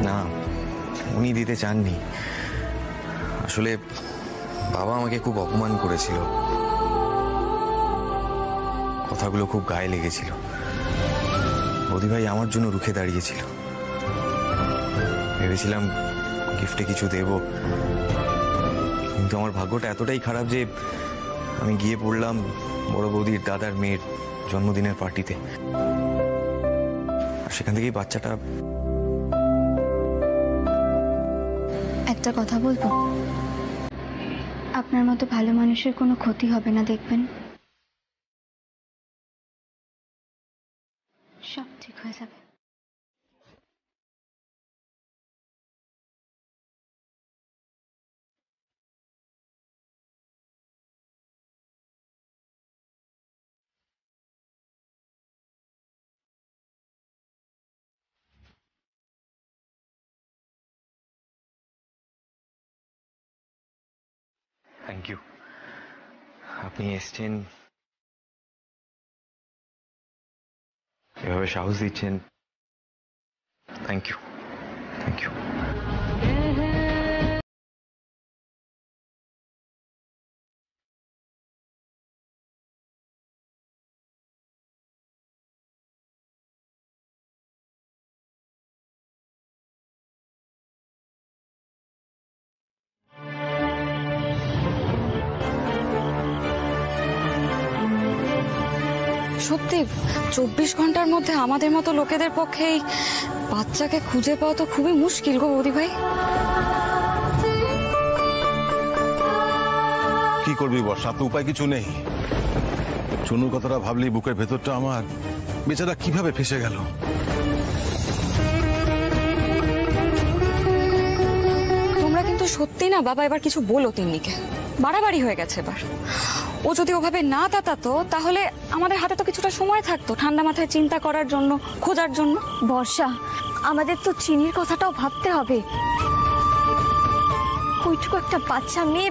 না, উনি দিতে চাননি। আসলে বাবা আমাকে খুব অপমান করেছিল, কথাগুলো খুব গায়ে লেগেছিল। বৌদি ভাই আমার জন্য রুখে দাঁড়িয়েছিল, ভেবেছিলাম গিফটে কিছু দেব, কিন্তু আমার ভাগ্যটা এতটাই খারাপ যে আমি গিয়ে পড়লাম বড় বৌদির দাদার মেয়ের জন্মদিনের পার্টিতে। আর সেখান থেকেই বাচ্চাটা। একটা কথা বলবো, আপনার মতো ভালো মানুষের কোনো ক্ষতি হবে না, দেখবেন সব ঠিক হয়ে যাবে। থ্যাংক ইউ, আপনি এসছেন, এভাবে সাহস দিচ্ছেন, থ্যাংক ইউ, থ্যাংক ইউ। সত্যি 24 ঘন্টার মধ্যে আমাদের মতো লোকেদের পক্ষে এই বাচ্চাকে খুঁজে পাওয়া তো খুবই মুশকিল গো বৌদি ভাই। কি করবি বর্ষা, তো উপায় কিছু নেই। চনুর কথাটা ভাবলি বুকের ভেতরটা আমার বেচারা কিভাবে ফেসে গেল। তোমরা কিন্তু সত্যি না বাবা এবার কিছু বলো তিন্নিকে, বাড়াবাড়ি হয়ে গেছে এবার। ও যদি ওভাবে না তাতাতো তাহলে আমাদের হাতে তো কিছুটা সময় থাকতো ঠান্ডা মাথায় চিন্তা করার জন্য, খোঁজার জন্য। বর্ষা, আমাদের তো চিনির কথাটাও ভাবতে হবে। ওইটুকু একটা বাচ্চা মেয়ে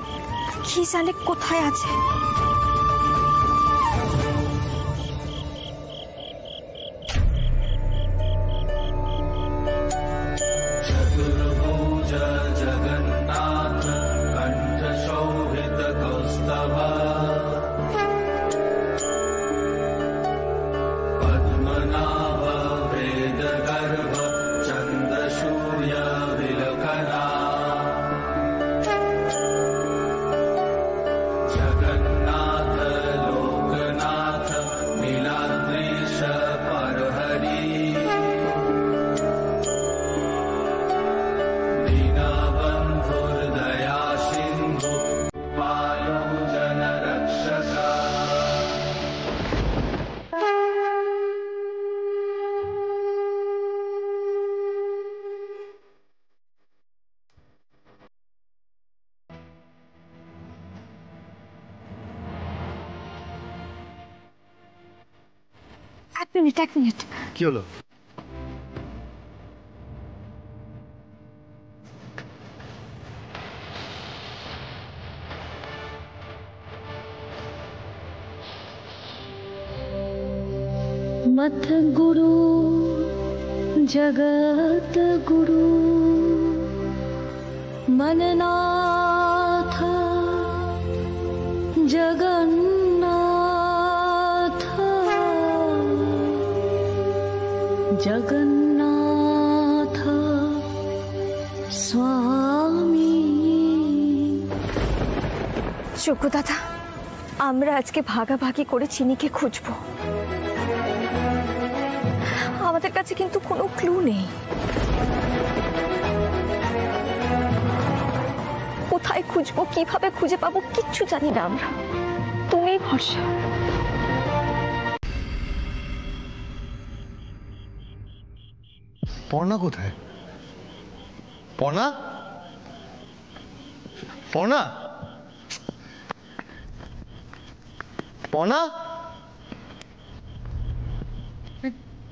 কি জানে কোথায় আছে। এক মিনিট। কি হলো? मत गुरु जगत गुरु मननाथ जगन्नाथ जगन्नाथ स्वामी। যোগ্য দাদা, আমরা আজকে ভাগাভাগি করে চিনিকে খুঁজবো। আমাদের কাছে কিন্তু কোনো ক্লু নেই। কোথায় খুঁজবো, কিভাবে খুঁজে পাবো কিচ্ছু জানি না আমরা। তুমি ভরসা। পর্ণা কোথায়? পর্ণা? পর্ণা? পর্ণা?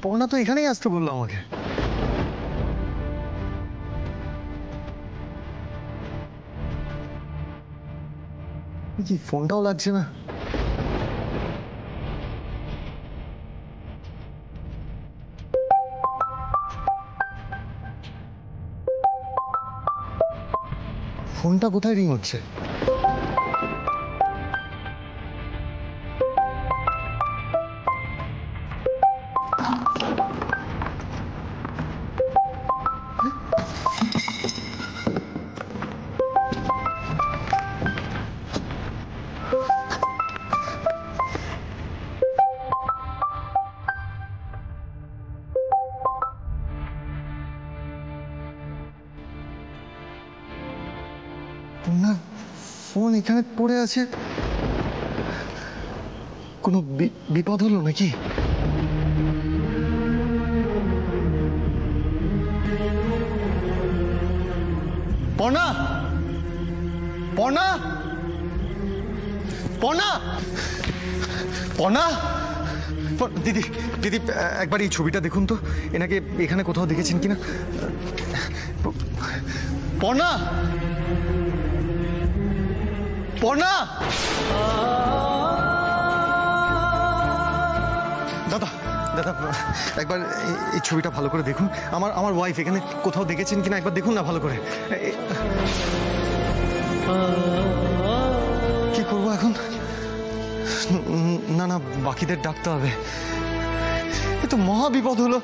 পর্ণা তো এখানেই আসতে বললো আমাকে। কি ফোনটাও লাগছে না। ফোনটা কোথায় রিং হচ্ছে? পর্ণার ফোন এখানে পড়ে আছে। কোনো বিপদ হলো নাকি? পর্ণা? পর্ণা? পর্ণা? পর্ণা? দিদি দিদি একবার এই ছবিটা দেখুন তো, এনাকে এখানে কোথাও দেখেছেন কিনা। পর্ণা? পর্ণা? দাদা দাদা একবার এই ছবিটা ভালো করে দেখুন। আমার ওয়াইফ এখানে কোথাও দেখেছেন কিনা একবার দেখুন না ভালো করে। কি করবো এখন? না না, বাকিদের ডাকতে হবে। এ তো মহা বিপদ হলো।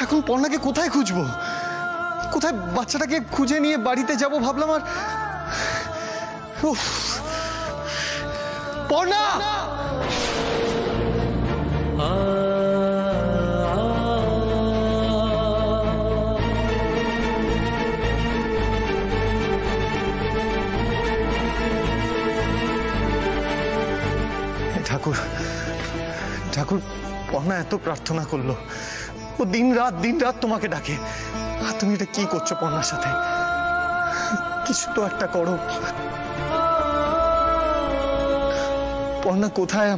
এখন পর্ণাকে কোথায় খুঁজবো? কোথায় বাচ্চাটাকে খুঁজে নিয়ে বাড়িতে যাব ভাবলাম, আর পর্ণা? ঠাকুর ঠাকুর, পর্ণা এত প্রার্থনা করলো, ও দিন রাত তোমাকে ডাকে, আর তুমি এটা কি করছো পর্ণার সাথে? কিছু তো একটা করো। পর্ণা কোথায়?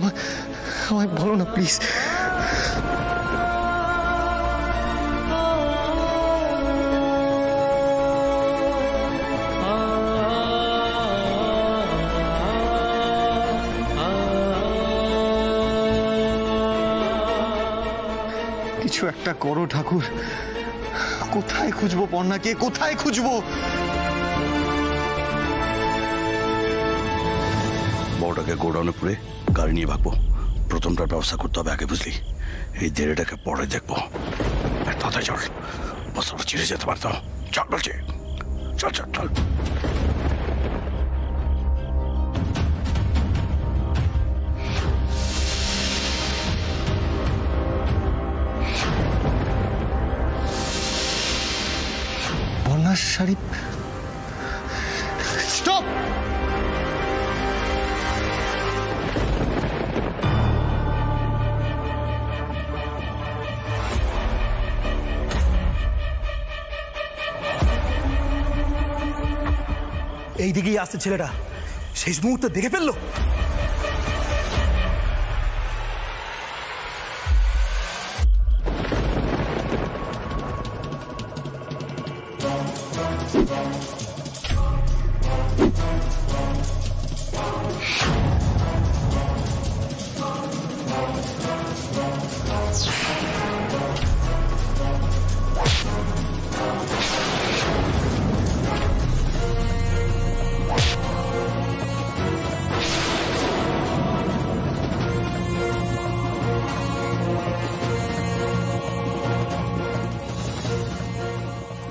আমায় বলো না প্লিজ। কিছু একটা করো ঠাকুর। কোথায় খুঁজবো পর্ণাকে, কোথায় খুঁজবো? বড়টাকে গোডাউনে পুরে গাড়ি নিয়ে ভাগবো। প্রথমটার ব্যবস্থা করতে হবে আগে, বুঝলি? এই দেরিটাকে পরে দেখবো। তাড়াতাড়ি চল, বস্তাটা চিড়ে যেতে পারতো। চল বলছি, চল চল চল। পর্ণার শাড়ি। স্টপ! এই দিকেই আসছে ছেলেটা, শেষ মুহূর্তে দেখে ফেললো।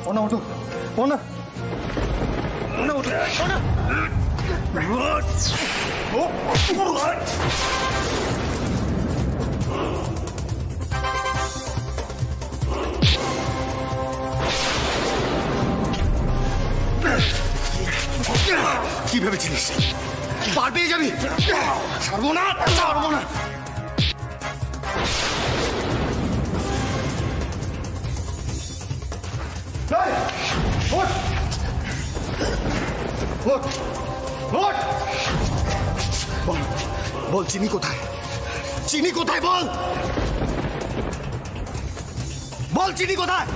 পর্ণা ওঠো, পর্ণা পর্ণা ওঠো, পর্ণা। কি ভেবেছিলিস পার পেয়ে যাবি? ছাড়বো না, ছাড়বো না। বল চিনি কোথায়? চিনি কোথায়? বল বল চিনি কোথায়?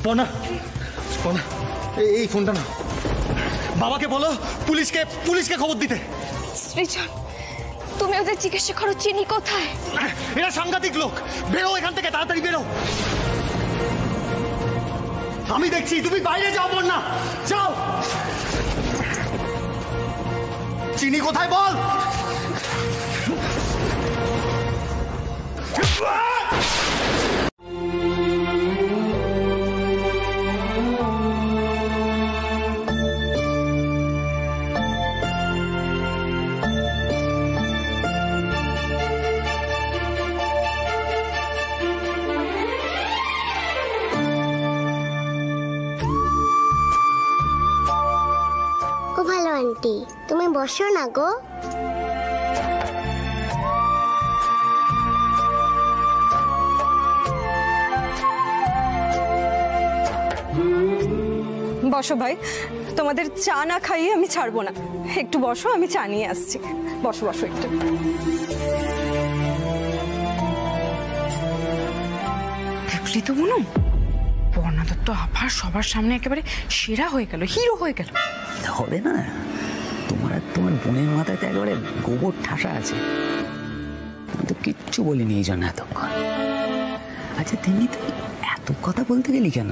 পর্ণা, পর্ণা এই ফোনটা না, বাবাকে বলো পুলিশকে খবর দিতে। সৃজন, তুমি ওদের জিজ্ঞাসা করো চিনি কোথায়। এরা সাংঘাতিক লোক, বেরো এখান থেকে, তাড়াতাড়ি বেরো। আমি দেখছি, তুমি বাইরে যাও। পর্ণা যাও। চিনি কোথায় বল। ভালো আন্টি, তুমি বসো না গো। বসো ভাই, তোমাদের চা না খাইয়ে আমি ছাড়বো না। একটু বসো, আমি চা নিয়ে আসছি। বসো বসো একটু। দেখলি তো মনু, পর্ণা দত্ত আবার সবার সামনে একেবারে সেরা হয়ে গেল, হিরো হয়ে গেল। হবে না, তোমার আর তোমার বোনের মাথায় তো একেবারে গোবর ঠাসা আছে। আমি তো কিচ্ছু বলিনি এই জন্য এতক্ষণ। আচ্ছা তেমনি তুমি এত কথা বলতে গেলি কেন?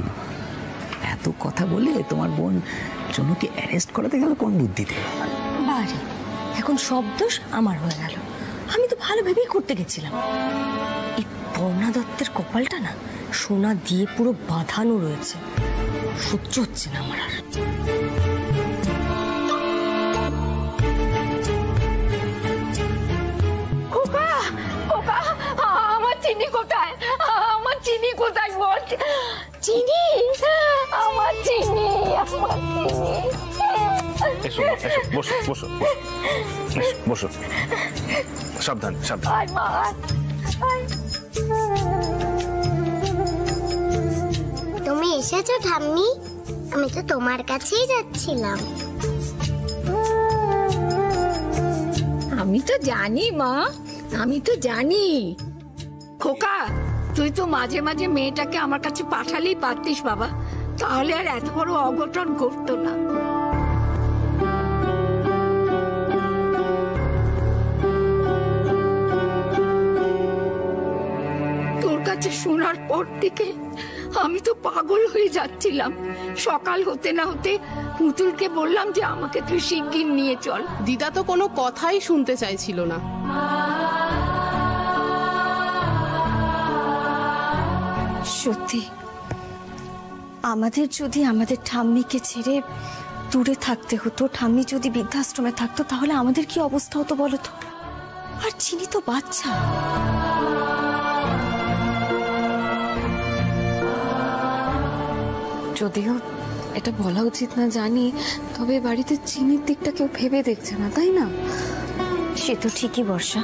এত কথা বলে তোমার বোন জনুকে অ্যারেস্ট করাতে গেল কোন বুদ্ধিতে? বাড়ি এখন সব দোষ আমার হয়ে গেল। আমি তো ভালো ভেবেই করতে গেছিলাম। এই পর্ণা দত্তের কপালটা না সোনা দিয়ে পুরো বাঁধানো রয়েছে, সহ্য হচ্ছে না আমার আর। খোকা, খোকা, আমার চিনি কোথায়? আমার চিনি কোথায় বল? চিনি, আমার চিনি, আমার চিনি। এসো মা, এসো, বসো বসো বসো, সাবধান সাবধান। তুমি এসেছো ঠাম্মি? আমি তো তোমার কাছেই যাচ্ছিলাম। আমি তো জানি মা, আমি তো জানি। খোকা, তুই তো মাঝে মাঝে মেয়েটাকে আমার কাছে পাঠালেই পারতিস বাবা, তাহলে আর এত বড় অঘটন ঘটতো না। তোর কাছে শোনার পর থেকে আমি তো পাগল হয়ে যাচ্ছিলাম। সকাল হতে না হতে পুতুলকে বললাম যে আমাকে তুই শিগগির নিয়ে চল। দিদা তো কোনো কথাই শুনতে চাইছিল না। সত্যি আমাদের যদি আমাদের ঠাম্মিকে ছেড়ে দূরে থাকতে হতো, ঠাম্মি যদি বৃদ্ধাশ্রমে থাকতো, তাহলে আমাদের কি অবস্থা হতো বলো তো? আর চিনি তো বাচ্চা। যদিও এটা বলা উচিত না জানি, তবে বাড়িতে চিনির দিকটা কেউ ভেবে দেখছে না, তাই না? সে তো ঠিকই বর্ষা।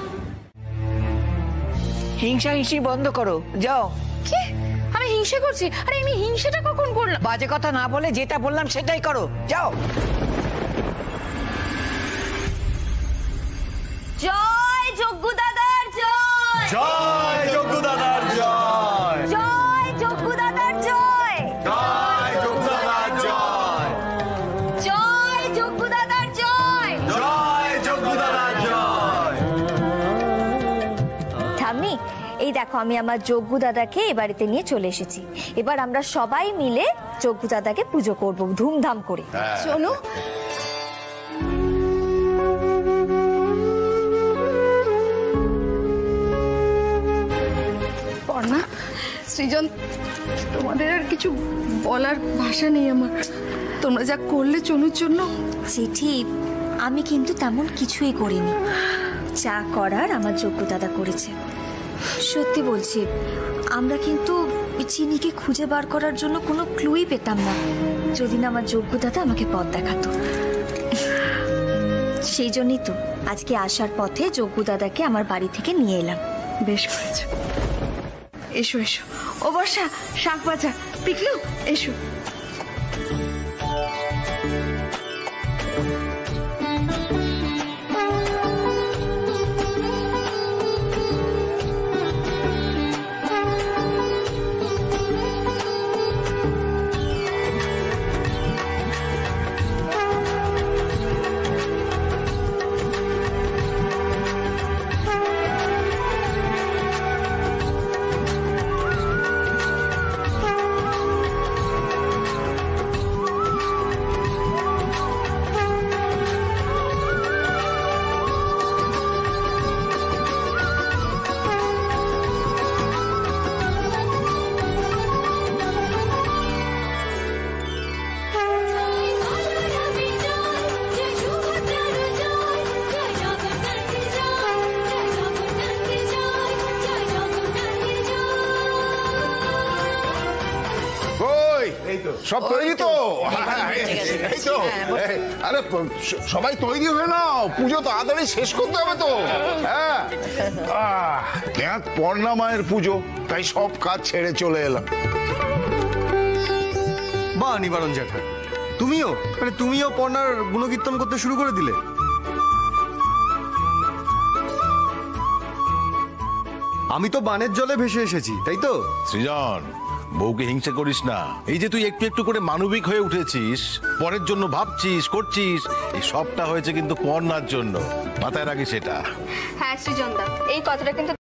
হিংসা হিংসি বন্ধ করো, যাও। কি? আমি হিংসা করছি? আরে আমি হিংসাটা কখন করলাম? বাজে কথা না বলে যেটা বললাম সেটাই করো, যাও। জয় যজ্ঞ দাদার জয়, জয় যজ্ঞ দাদার জয়, জয় যজ্ঞ দাদার জয়, জয় যজ্ঞ দাদার জয়, জয় যজ্ঞ দাদার জয়, জয় যজ্ঞ দাদার জয়। ঠাম্মি, এই দেখো আমি আমার যজ্ঞ দাদাকে এ বাড়িতে নিয়ে চলে এসেছি। এবার আমরা সবাই মিলে যজ্ঞ দাদাকে পুজো করব ধুমধাম করে। শোনো, পর্ণা, সৃজন, তোমাদের আর কিছু বলার ভাষা নেই আমার। তোমরা যা করলে চনুর জন্য। চিঠি, আমি কিন্তু তেমন কিছুই করিনি। যা করার আমার যজ্ঞ দাদা করেছে। সত্যি বলছি, আমরা কিন্তু চিনিকে খুঁজে বার করার জন্য কোনো ক্লুই পেতাম না যদি না আমার যজ্ঞ দাদা আমাকে পথ দেখাতো। সেই জন্যই তো আজকে আসার পথে যজ্ঞ দাদাকে আমার বাড়ি থেকে নিয়ে এলাম। বেশ করেছে। এসো এসো, ও বর্ষা, শাক ভাজা, পিকলু, এসো। সব তৈরি তো? এই তো। আরে সবাই তৈরি হয়ে নাও, পুজো তাড়াতাড়ি শেষ করতে হবে তো। হ্যাঁ, পর্ণা মায়ের পুজো, তাই সব কাজ ছেড়ে চলে এলাম। বা নিবারণ জ্যাঠা, তুমিও তুমিও পর্ণার গুণকীর্তন করতে শুরু করে দিলে? আমি তো বানের জলে ভেসে এসেছি, তাই তো? সৃজন, বউকে হিংসা করিস না। এই যে তুই একটু একটু করে মানবিক হয়ে উঠেছিস, পরের জন্য ভাবছিস, করছিস, এই সবটা হয়েছে কিন্তু পর্ণার জন্য। মাথায় রাখিস সেটা। হ্যাঁ সৃজন দা, এই কথাটা কিন্তু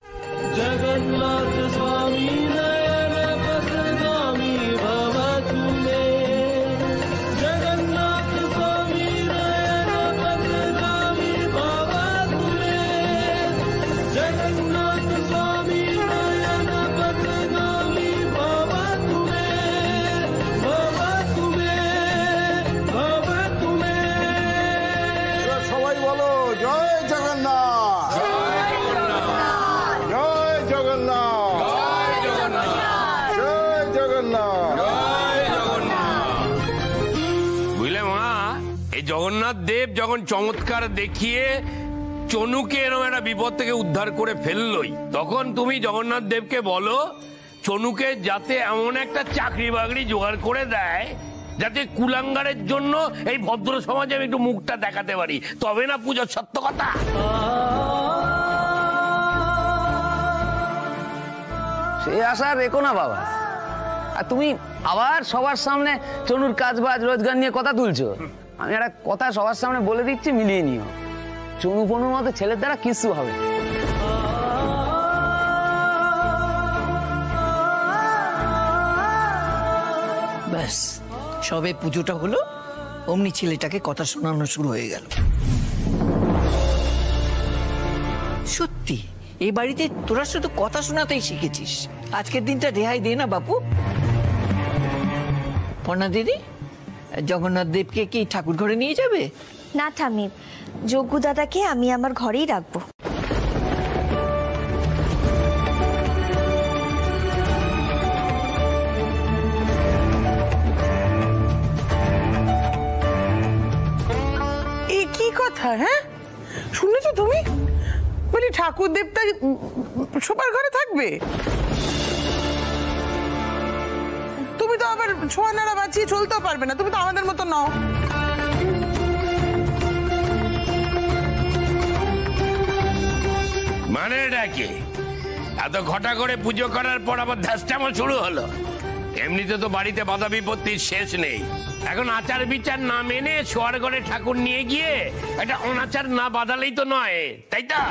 জগন্নাথ স্বামী নয়নপথগামী ভব তুমে, জগন্নাথ স্বামী নয়নপথগামী ভব তুমে, জগন্নাথ স্বামী নয়নপথগামী ভব তুমে, ভব তুমে, ভব তুমে। সবাই বলো জয় জগন্নাথ, জয় জগন্নাথ, জয় জগন্নাথ। জগন্নাথ দেব যখন চমৎকার দেখিয়ে চনুকে এরকম একটা বিপদ থেকে উদ্ধার করে ফেললই, তখন তুমি জগন্নাথ দেবকে বলো চনুকে যাতে এমন একটা চাকরি বাকরি জোগাড় করে দেয় যাতে কুলাঙ্গারের জন্য এই ভদ্র সমাজে আমি একটু মুখটা দেখাতে পারি, তবে না পুজোর সত্য কথা। সে আশা রেখো না বাবা। আর তুমি আবার সবার সামনে চনুর কাজ বাজ রোজগার নিয়ে কথা তুলছো। আমি একটা কথা সবার সামনে বলে দিচ্ছি, মিলিয়ে নিও। চনু পনুর মতো ছেলের দ্বারা কিছু হবে। ব্যাস, সবে পুজোটা হলো অমনি ছেলেটাকে কথা শোনানো শুরু হয়ে গেল। সত্যি এই বাড়িতে তোরা শুধু কথা শোনাতেই শিখেছিস। আজকের দিনটা রেহাই দে না বাপু। পর্ণা দিদি, জগন্নাথ দেবকে কি ঠাকুর ঘরে নিয়ে যাবে? না ঠাম্মি, যজ্ঞ দাদাকে আমি আমার ঘরেই রাখবো। এই কি কথা? হ্যাঁ, শুনেছো তুমি? বলি ঠাকুর দেবতা সবার ঘরে থাকবে? তুমি তো আবার ছোঁয়া নাড়া বাঁচিয়ে চলতেও পারবে না, তুমি তো আমাদের মতো নও। মানে এটা কি? এত ঘটা করে পুজো করার পর আবার ধ্যাসটামো শুরু হলো। এমনিতে তো বাড়িতে বাধা বিপত্তির শেষ নেই, এখন আচার বিচার না মেনে শোয়ার ঘরে ঠাকুর নিয়ে গিয়ে এটা অনাচার না বাঁধালেই তো নয়, তাই তো?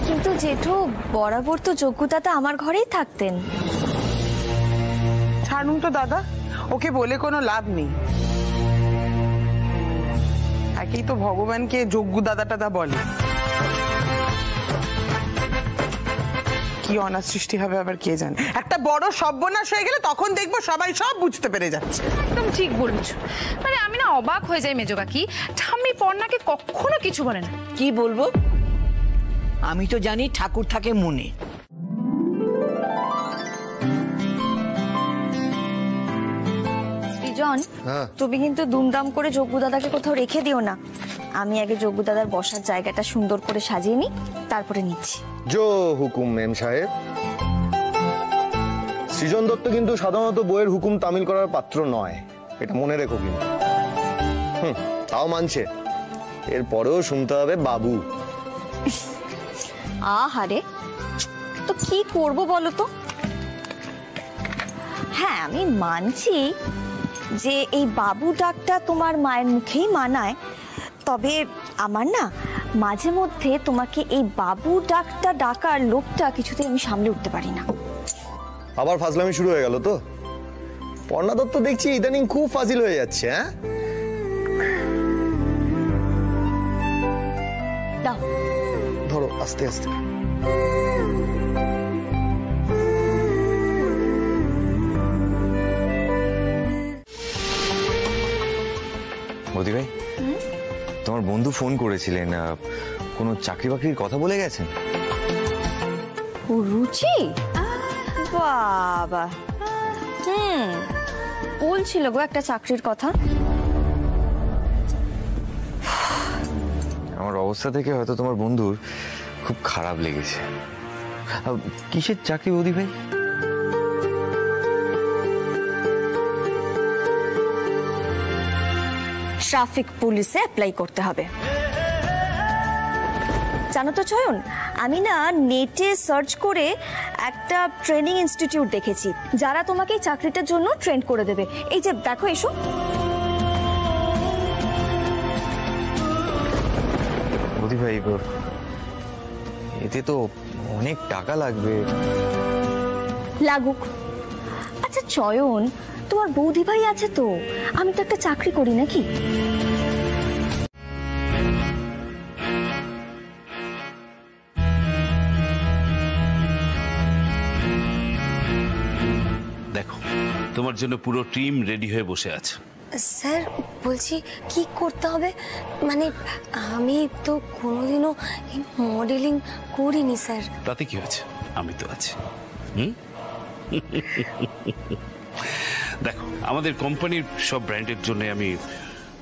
কিন্তু জেঠু, বরাবর তো যজ্ঞ দাদা আমার ঘরেই থাকতেন। ছাড়ুন তো দাদা, ওকে বলে কোনো লাভ নেই। একেই তো ভগবানকে যজ্ঞ দাদা টাদা বলে। কি অনাথ সৃষ্টি হবে আবার কে জানে। একটা বড় সর্বনাশ হয়ে গেলে তখন দেখবো সবাই সব বুঝতে পেরে যাচ্ছে। একদম ঠিক বলেছো। মানে আমি না অবাক হয়ে যাই মেজো কাকি, ঠাম্মি পর্ণাকে কখনো কিছু বলে না। কি বলবো? আমি তো জানি ঠাকুর থাকে মনে। সৃজন, তুমি কিন্তু দুমদাম করে যজ্ঞ দাদাকে কোথাও রেখে দিও না। আমি আগে যজ্ঞ দাদার বসার জায়গাটা সুন্দর করে সাজিয়ে নিই, তারপরে নিচ্ছি। জো হুকুম মেম সাহেব। সৃজন দত্ত কিন্তু সাধারণত বইয়ের হুকুম তামিল করার পাত্র নয়, এটা মনে রেখো কিন্তু। তাও মানছে, এরপরেও শুনতে হবে বাবু। আহারে, তো কি করব বলো তো? হ্যাঁ, আমি মানছি যে এই বাবু ডাকটা তোমার মায়ের মুখেই মানায়, তবে আমার না মাঝে মধ্যে তোমাকে এই বাবু ডাকটা ডাকার লোকটা কিছুতেই আমি সামলে উঠতে পারি না। আবার ফাজলামি শুরু হয়ে গেল তো? পর্ণা দত্ত দেখছি ইদানিং খুব ফাজিল হয়ে যাচ্ছে। হ্যাঁ, দাও, ধরো আস্তে আস্তে। মোদি ভাই, তোমার বন্ধু ফোন করেছিলেন, কোনো চাকরি বাকরির কথা বলে গেছেন? ও রুচি, বাবা, বলছিল গো একটা চাকরির কথা। আমার অবস্থা থেকে হয়তো তোমার বন্ধুর খুব খারাপ লেগেছে। কিসের চাকরি মোদি ভাই? ট্রাফিক পুলিশে অ্যাপ্লাই করতে হবে। জানো তো চয়ন, আমি না নেটে সার্চ করে একটা ট্রেনিং ইনস্টিটিউট দেখেছি যারা তোমাকে এই চাকরিটার জন্য ট্রেন করে দেবে। এই যে দেখো, এসো। মোদি ভাই, এতে তো অনেক টাকা লাগবে। লাগুক। আচ্ছা চয়ন, তোমার বৌদি ভাই আছে তো, আমি তো একটা চাকরি করি নাকি? দেখো, তোমার জন্য পুরো টিম রেডি হয়ে বসে আছে। স্যার বলছি কি করতে হবে? মানে আমি তো কোনোদিনও মডেলিং করিনি স্যার। তাতে কি হয়েছে, আমি তো আছি। দেখো, আমাদের কোম্পানির সব ব্র্যান্ডের জন্য আমি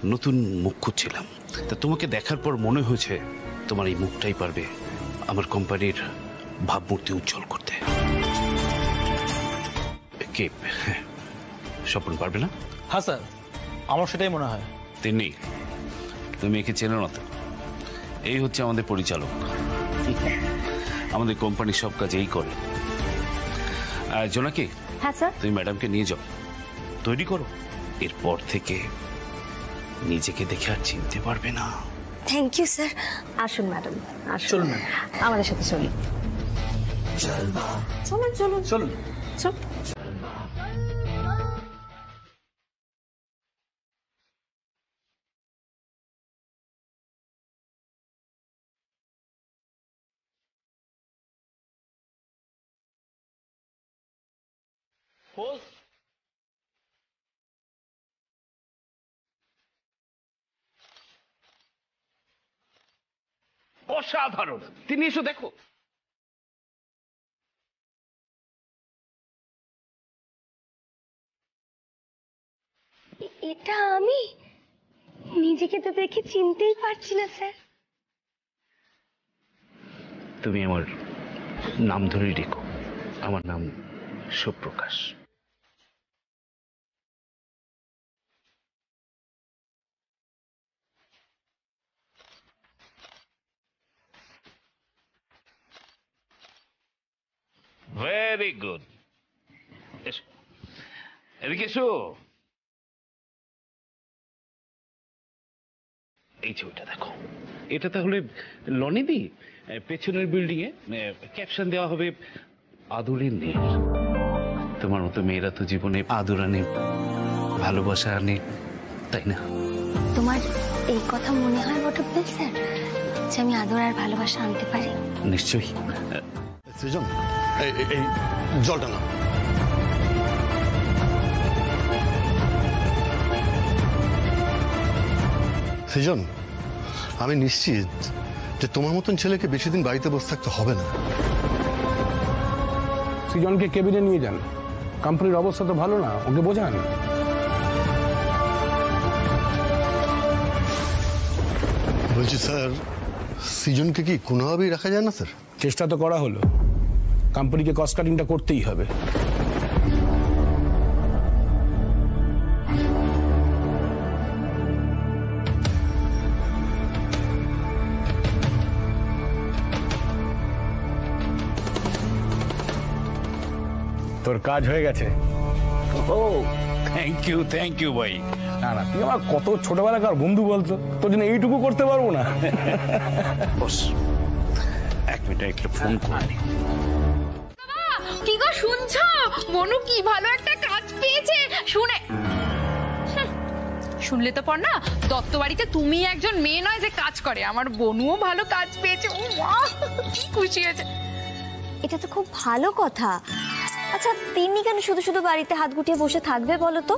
নতুন মুখ খুঁজছিলাম, তা তোমাকে দেখার পর মনে হয়েছে তোমার এই মুখটাই পারবে আমার কোম্পানির ভাবমূর্তি উজ্জ্বল করতে। কে? স্বপন পারবে না? হ্যাঁ স্যার, আমার সেটাই মনে হয়। তিনি, তুমি একে চেনো না তো? এই হচ্ছে আমাদের পরিচালক, আমাদের কোম্পানির সব কাজ এই করে। জোনাকি, হ্যাঁ স্যার। তুমি ম্যাডামকে নিয়ে যাও, তৈরি করো। এরপর থেকে নিজেকে দেখে আর চিনতে পারবে না। Thank you sir. আসুন ম্যাডাম, আসুন। চলুন আমাদের সাথে চলুন। চলুন চলুন চলুন চল। অসাধারণ, তিনি এসো দেখো। এটা আমি নিজেকে তো দেখে চিনতেই পারছি না স্যার। তুমি আমার নাম ধরে রেখো, আমার নাম সুপ্রকাশ। ভেরি গুড, এসো এদিকে এসো। এই ছবিটা দেখো, এটা তাহলে লনেদি পেছনের বিল্ডিং এ ক্যাপশন দেওয়া হবে আদরের নেই। তোমার মতো মেয়েরা তো জীবনে আদর আনে, ভালোবাসা আনে, তাই না? তোমার এই কথা মনে হয় বটব্বেল স্যার যে আমি আদর আর ভালোবাসা আনতে পারি? নিশ্চয়ই। সৃজন, এই জলটা না। সৃজন, আমি নিশ্চিত যে তোমার মতন ছেলেকে বেশি দিন বাড়িতে বসে থাকতে হবে না। সৃজনকে কেবিনে নিয়ে যান, কোম্পানির অবস্থা তো ভালো না, ওকে বোঝান। বলছি স্যার, সৃজনকে কি কোনোভাবেই রাখা যায় না স্যার? চেষ্টা তো করা হলো, কোম্পানিকে কস্ট কাটিংটা করতেই হবে। তোর কাজ হয়ে গেছে। ও থ্যাংক ইউ ভাই। না না, তুই আমার কত ছোটবেলাকার বন্ধু বলতো, তোর জন্য এইটুকু করতে পারবো না? বস, এক মিনিট একটু ফোন করে। কি গো শুনছো? মনু কি ভালো একটা কাজ পেয়েছে শুনে। শুনলে তো পর না, দত্ত বাড়িতে তুমি একজন মেয়ে নয় যে কাজ করে, আমার বনুও ভালো কাজ পেয়েছে। ও মা, কি খুশি হয়েছে। এটা তো খুব ভালো কথা। আচ্ছা, তিনি কেন শুধু শুধু বাড়িতে হাত গুটিয়ে বসে থাকবে বলো তো?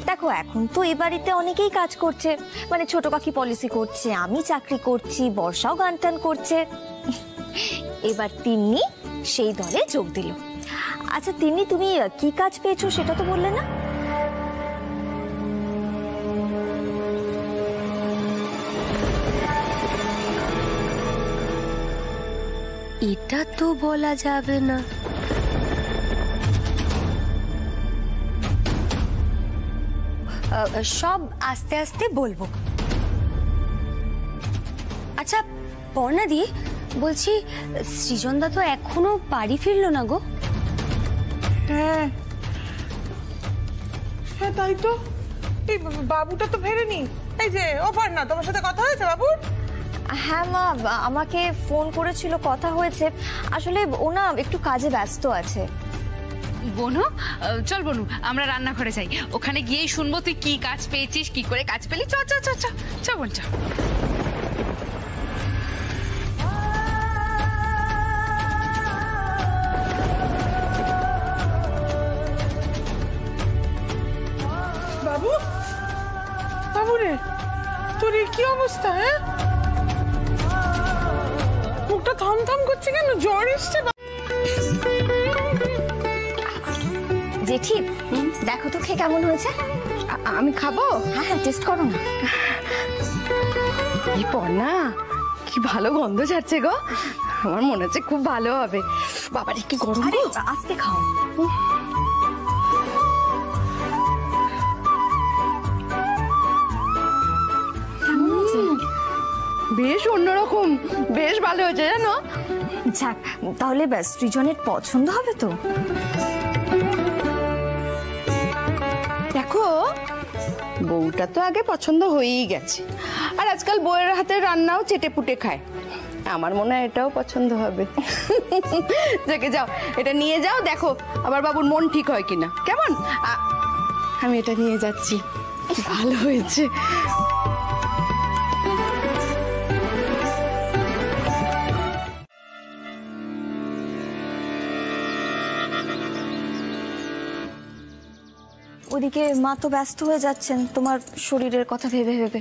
দেখো, এখন তো এই বাড়িতে অনেকেই কাজ করছে, মানে ছোট কাকি পলিসি করছে, আমি চাকরি করছি, বর্ষাও গান টান করছে। এবার তিনি সেই দলে যোগ দিল। আচ্ছা তিনি, তুমি কি কাজ পেয়েছো সেটা তো বললে না? এটা তো বলা যাবে না। সব আস্তে আস্তে বলবো। আচ্ছা পর্ণাদি, বলছি সৃজনদা তো এখনো বাড়ি ফিরলো না গো? হ্যাঁ হ্যাঁ, তাই তো। এই বাবুটা তো ফেরেনি। এই যে ও না, তোমার সাথে কথা হয়েছে বাবুর? হ্যাঁ মা, আমাকে ফোন করেছিল, কথা হয়েছে। আসলে ও না একটু কাজে ব্যস্ত আছে। বনু, চল বনু, আমরা রান্নাঘরে যাই, ওখানে গিয়েই শুনবো তুই কি কাজ পেয়েছিস, কি করে কাজ পেলি। চ চ চ চ চ বোন চ। বাবু, বাবু রে, তোর কি অবস্থা? হ্যাঁ, মুখটা থমথম করছে কেন? জ্বর এসছে? জেঠি, দেখো তো খেয়ে কেমন হয়েছে। আমি খাবো? হ্যাঁ হ্যাঁ, টেস্ট করো না। এই পর্ণা, কি ভালো গন্ধ ছাড়ছে গো। আমার মনে হচ্ছে খুব ভালো হবে। বাবারে কি গরম গো। আজকে খাও। বেশ অন্যরকম, বেশ ভালো হয়েছে জানো। যাক, তাহলে ব্যাস সৃজনের পছন্দ হবে তো। দেখো, বউটা তো আগে পছন্দ হয়েই গেছে, আর আজকাল বউয়ের হাতে রান্নাও চেটে পুটে খায়। আমার মনে হয় এটাও পছন্দ হবে। যাকে যাও, এটা নিয়ে যাও, দেখো আবার বাবুর মন ঠিক হয় কিনা। কেমন? আমি এটা নিয়ে যাচ্ছি। ভালো হয়েছে। ওদিকে মা তো ব্যস্ত হয়ে যাচ্ছেন তোমার শরীরের কথা ভেবে ভেবে।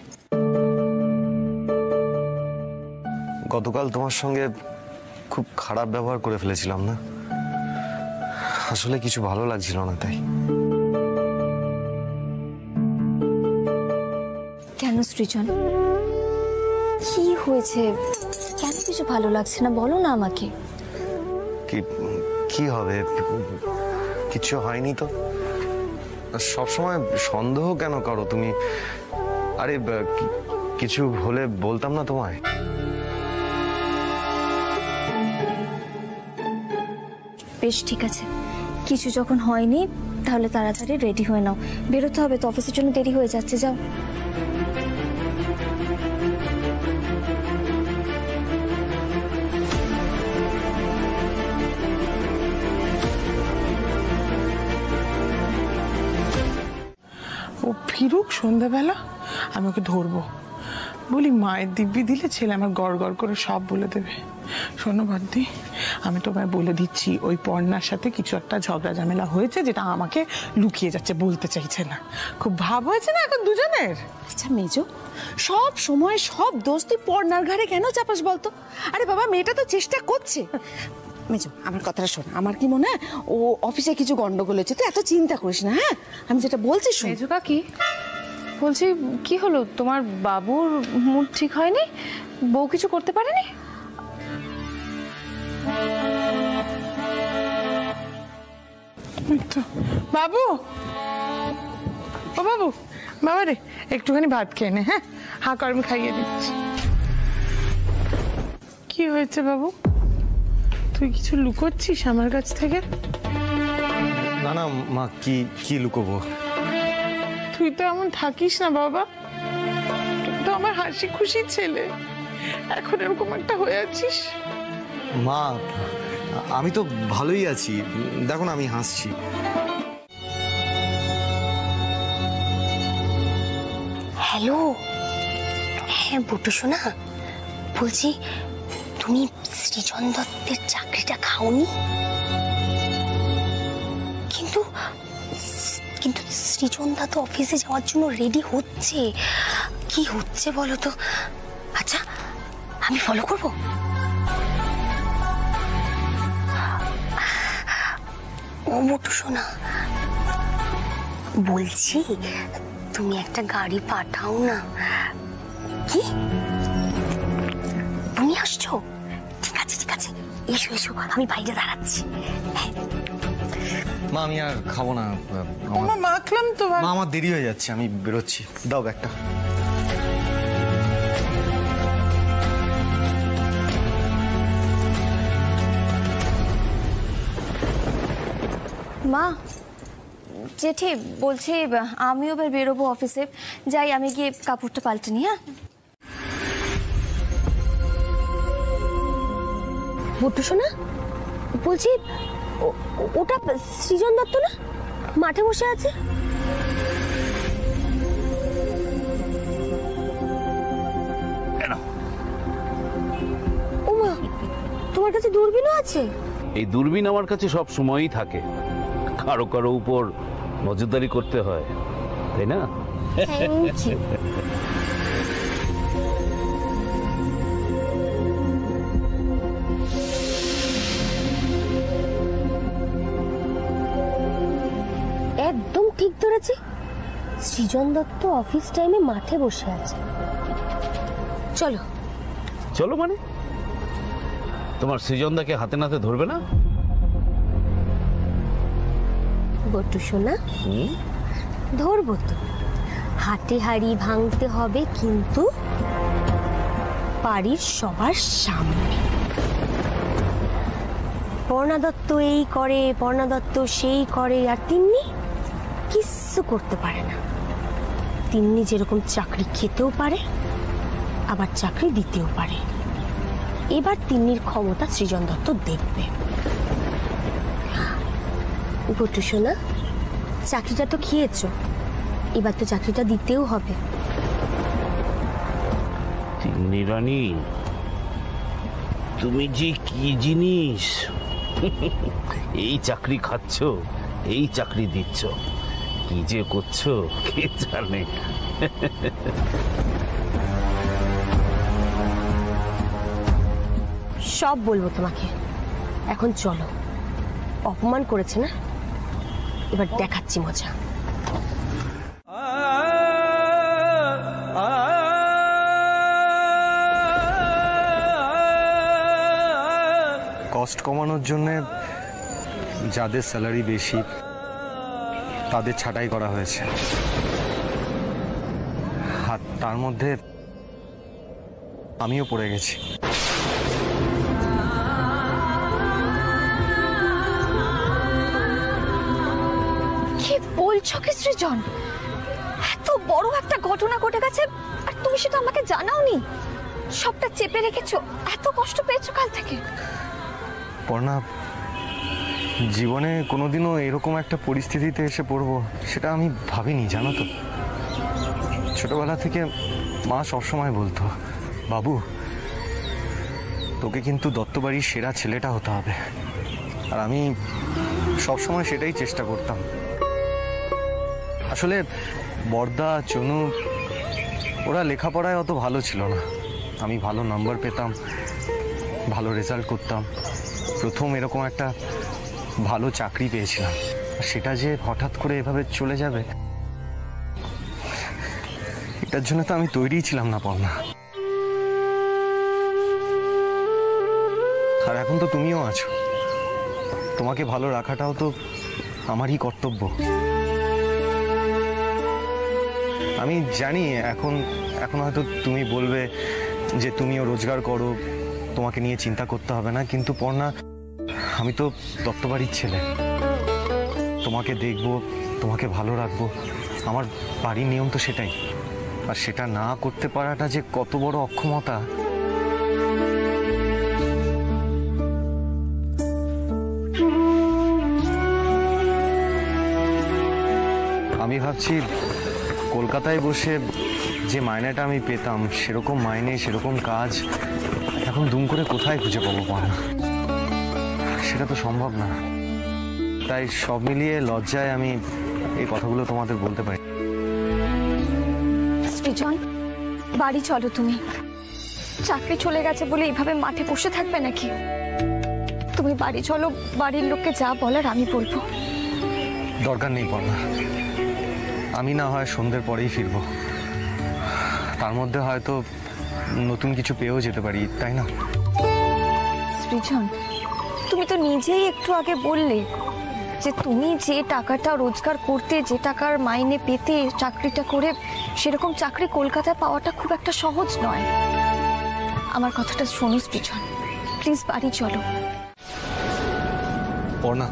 গতকাল তোমার সঙ্গে খুব খারাপ ব্যবহার করে ফেলেছিলাম না? আসলে কিছু ভালো লাগছিল না তাই। কেন সৃজন, কি হয়েছে? কেন কিছু ভালো লাগছে না বলো না আমাকে। কি হবে, কিছু হয়নি তো। সবসময় সন্দেহ কেন করো তুমি? আরে কিছু হলে বলতাম না তোমায়? বেশ ঠিক আছে, কিছু যখন হয়নি তাহলে তাড়াতাড়ি রেডি হয়ে নাও, বেরোতে হবে তো, অফিসের জন্য দেরি হয়ে যাচ্ছে। যাও। ও ফিরুক সন্ধ্যাবেলা, আমি ওকে ধরবো, বলি মায়ের দিব্যি দিলে ছেলে আমার গড় গড় করে সব বলে দেবে। শোনো বদ্দি, আমি তোমায় বলে দিচ্ছি, ওই পর্ণার সাথে কিছু একটা ঝগড়া ঝামেলা হয়েছে, যেটা আমাকে লুকিয়ে যাচ্ছে, বলতে চাইছে না। খুব ভাব হয়েছে না এখন দুজনের। আচ্ছা মেজো, সব সময় সব দোষ তুই পর্ণার ঘাড়ে কেন চাপাস বলতো? আরে বাবা, মেয়েটা তো চেষ্টা করছে। মেজো, আমার কথাটা শোন, আমার কি মনে হয় ও অফিসে কিছু গন্ডগোল হচ্ছে, তুই এত চিন্তা করিস না। হ্যাঁ, আমি যেটা বলছি শোন। মেজো কাকি, বলছি কি হলো, তোমার বাবুর মুড ঠিক হয়নি? বউ কিছু করতে পারেনি? বাবু, ও বাবু, বাবা রে, একটুখানি ভাত খেয়ে নে। হ্যাঁ, হা কর, আমি খাইয়ে দিচ্ছি। কি হয়েছে বাবু, তুই কিছু লুকোচ্ছিস আমার কাছ থেকে? না না মা, কি লুকোবো? তুই তো এমন থাকিস না বাবা, তুই তো আমার হাসি খুশি ছেলে, এখন এরকম একটা হয়ে আছিস। মা, আমি তো ভালোই আছি, দেখো না আমি হাসছি। হ্যালো, হ্যাঁ বটু শোনা, বলছি তুমি সৃজন দত্তের চাকরিটা খাওনি? কিন্তু কিন্তু সৃজন দা তো অফিসে যাওয়ার জন্য রেডি হচ্ছে। কি হচ্ছে বলো তো? আচ্ছা, আমি ফলো করব? ও বটু শোনা, বলছি তুমি একটা গাড়ি পাঠাও না। কি, তুমি আসছো? ঠিক আছে ঠিক আছে, এসো এসো, আমি বাইরে দাঁড়াচ্ছি। মা, আমি আর খাবো না। মাখলাম তো। মা, আমার দেরি হয়ে যাচ্ছে, আমি বেরোচ্ছি। দাও ব্যাগটা। মা, জেঠি বলছি আমিও এবার বেরোবো অফিসে, যাই আমি গিয়ে কাপড়টা পাল্টে নি। হ্যাঁ বটু শোনা, বলছি ওটা সৃজন দত্ত না, মাঠে বসে আছে? ও মা, তোমার কাছে দূরবীনও আছে? এই দূরবীন আমার কাছে সব সময়ই থাকে, কারো কারো উপর নজরদারি করতে হয়, তাই না? Thank you. একদম ঠিক ধরেছি, সৃজন দত্ত অফিস টাইমে মাঠে বসে আছে। চলো চলো মানে তোমার সৃজনদাকে হাতে নাতে ধরবে না? বটু সোনা, ধরবো তো। হাটে হাড়ি ভাঙতে হবে, কিন্তু বাড়ির সবার সামনে। পর্ণা দত্ত এই করে, পর্ণা দত্ত সেই করে, আর তিন্নি কিচ্ছু করতে পারে না। তিন্নি যেরকম চাকরি খেতেও পারে, আবার চাকরি দিতেও পারে। এবার তিন্নির ক্ষমতা সৃজন দত্ত দেখবে। বটু সোনা, চাকরিটা তো খেয়েছো, এবার তো চাকরিটা দিতেও হবে। তিন্নি রানী, তুমি যে কি জিনিস! এই চাকরি খাচ্ছ, এই চাকরি দিচ্ছ, কি যে করছো কে জানে। সব বলবো তোমাকে, এখন চলো। অপমান করেছে না, এবার দেখাচ্ছি মজা। কস্ট কমানোর জন্য যাদের স্যালারি বেশি তাদের ছাঁটাই করা হয়েছে, আর তার মধ্যে আমিও পড়ে গেছি। কি বলছো কি সৃজন? এত বড় একটা ঘটনা ঘটে গেছে আর তুমি সেটা আমাকে জানাওনি? সবটা চেপে রেখেছো, এত কষ্ট পেয়েছো কাল থেকে? পর্ণা, জীবনে কোনোদিনও এরকম একটা পরিস্থিতিতে এসে পড়বো সেটা আমি ভাবিনি, জানো তো। ছোটবেলা থেকে মা সবসময় বলতো, বাবু তোকে কিন্তু দত্তবাড়ির সেরা ছেলেটা হতে হবে, আর আমি সবসময় সেটাই চেষ্টা করতাম। আসলে বর্দা, চনু ওরা লেখাপড়ায় অত ভালো ছিল না, আমি ভালো নাম্বার পেতাম, ভালো রেজাল্ট করতাম, প্রথম এরকম একটা ভালো চাকরি পেয়েছিলাম। সেটা যে হঠাৎ করে এভাবে চলে যাবে, এটার জন্য তো আমি তৈরিই ছিলাম না পর্ণা। আর এখন তো তুমিও আছো, তোমাকে ভালো রাখাটাও তো আমারই কর্তব্য। আমি জানি এখন এখন হয়তো তুমি বলবে যে তুমিও রোজগার করো, তোমাকে নিয়ে চিন্তা করতে হবে না, কিন্তু পর্ণা আমি তো দত্তবাড়ির ছেলে, তোমাকে দেখবো, তোমাকে ভালো রাখবো, আমার বাড়ির নিয়ম তো সেটাই। আর সেটা না করতে পারাটা যে কত বড় অক্ষমতা। আমি ভাবছি কলকাতায় বসে যে মাইনেটা আমি পেতাম, সেরকম মাইনে, সেরকম কাজ এখন দুম করে কোথায় খুঁজে পাবো পর্ণা? সেটা তো সম্ভব না। তাই সব মিলিয়ে লজ্জায় আমি এই কথাগুলো তোমাদের বলতে পারি। সৃজন, বাড়ি চলো। তুমি চাকরি চলে গেছে বলে এইভাবে মাঠে বসে থাকবে নাকি? তুমি বাড়ি চলো, বাড়ির লোককে যা বলার আমি বলবো। দরকার নেই পর্ণা, আমি না হয় সন্ধ্যের পরেই ফিরবো, তার মধ্যে হয়তো নতুন কিছু পেয়েও যেতে পারি, তাই না? সৃজন, তুমি তো নিজেই একটু আগে বললে যে তুমি যে টাকাটা রোজগার করতে, যে টাকার মাইনে পেতে চাকরিটা করে, সেরকম চাকরি কলকাতায় পাওয়াটা খুব একটা সহজ নয়। আমার কথাটা শোনো সৃজন, প্লিজ বাড়ি চলো। পর্ণা,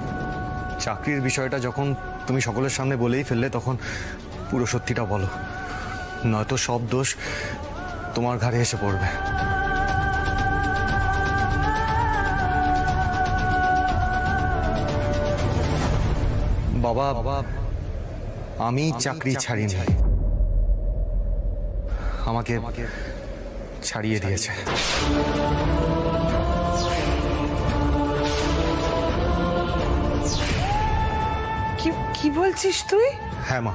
চাকরির বিষয়টা যখন তুমি সকলের সামনে বলেই ফেললে, তখন পুরো সত্যিটা বলো, নয়তো সব দোষ তোমার ঘাড়ে এসে পড়বে। বাবা, আমি চাকরি ছাড়িনি, আমাকে ছাড়িয়ে দিয়েছে। কি বলছিস তুই? হ্যাঁ মা,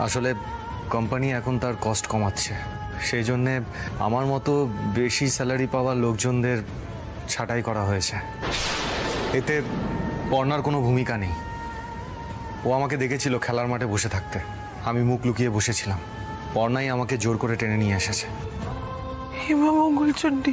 আসলে কোম্পানি এখন তার কস্ট কমাচ্ছে, সেই জন্যে আমার মতো বেশি স্যালারি পাওয়া লোকজনদের ছাঁটাই করা হয়েছে। এতে পর্ণার কোনো ভূমিকা নেই। ও আমাকে দেখেছিল খেলার মাঠে বসে থাকতে, আমি মুখ লুকিয়ে বসেছিলাম, পর্ণাই আমাকে জোর করে টেনে নিয়ে এসেছে। হেমা মঙ্গলচণ্ডী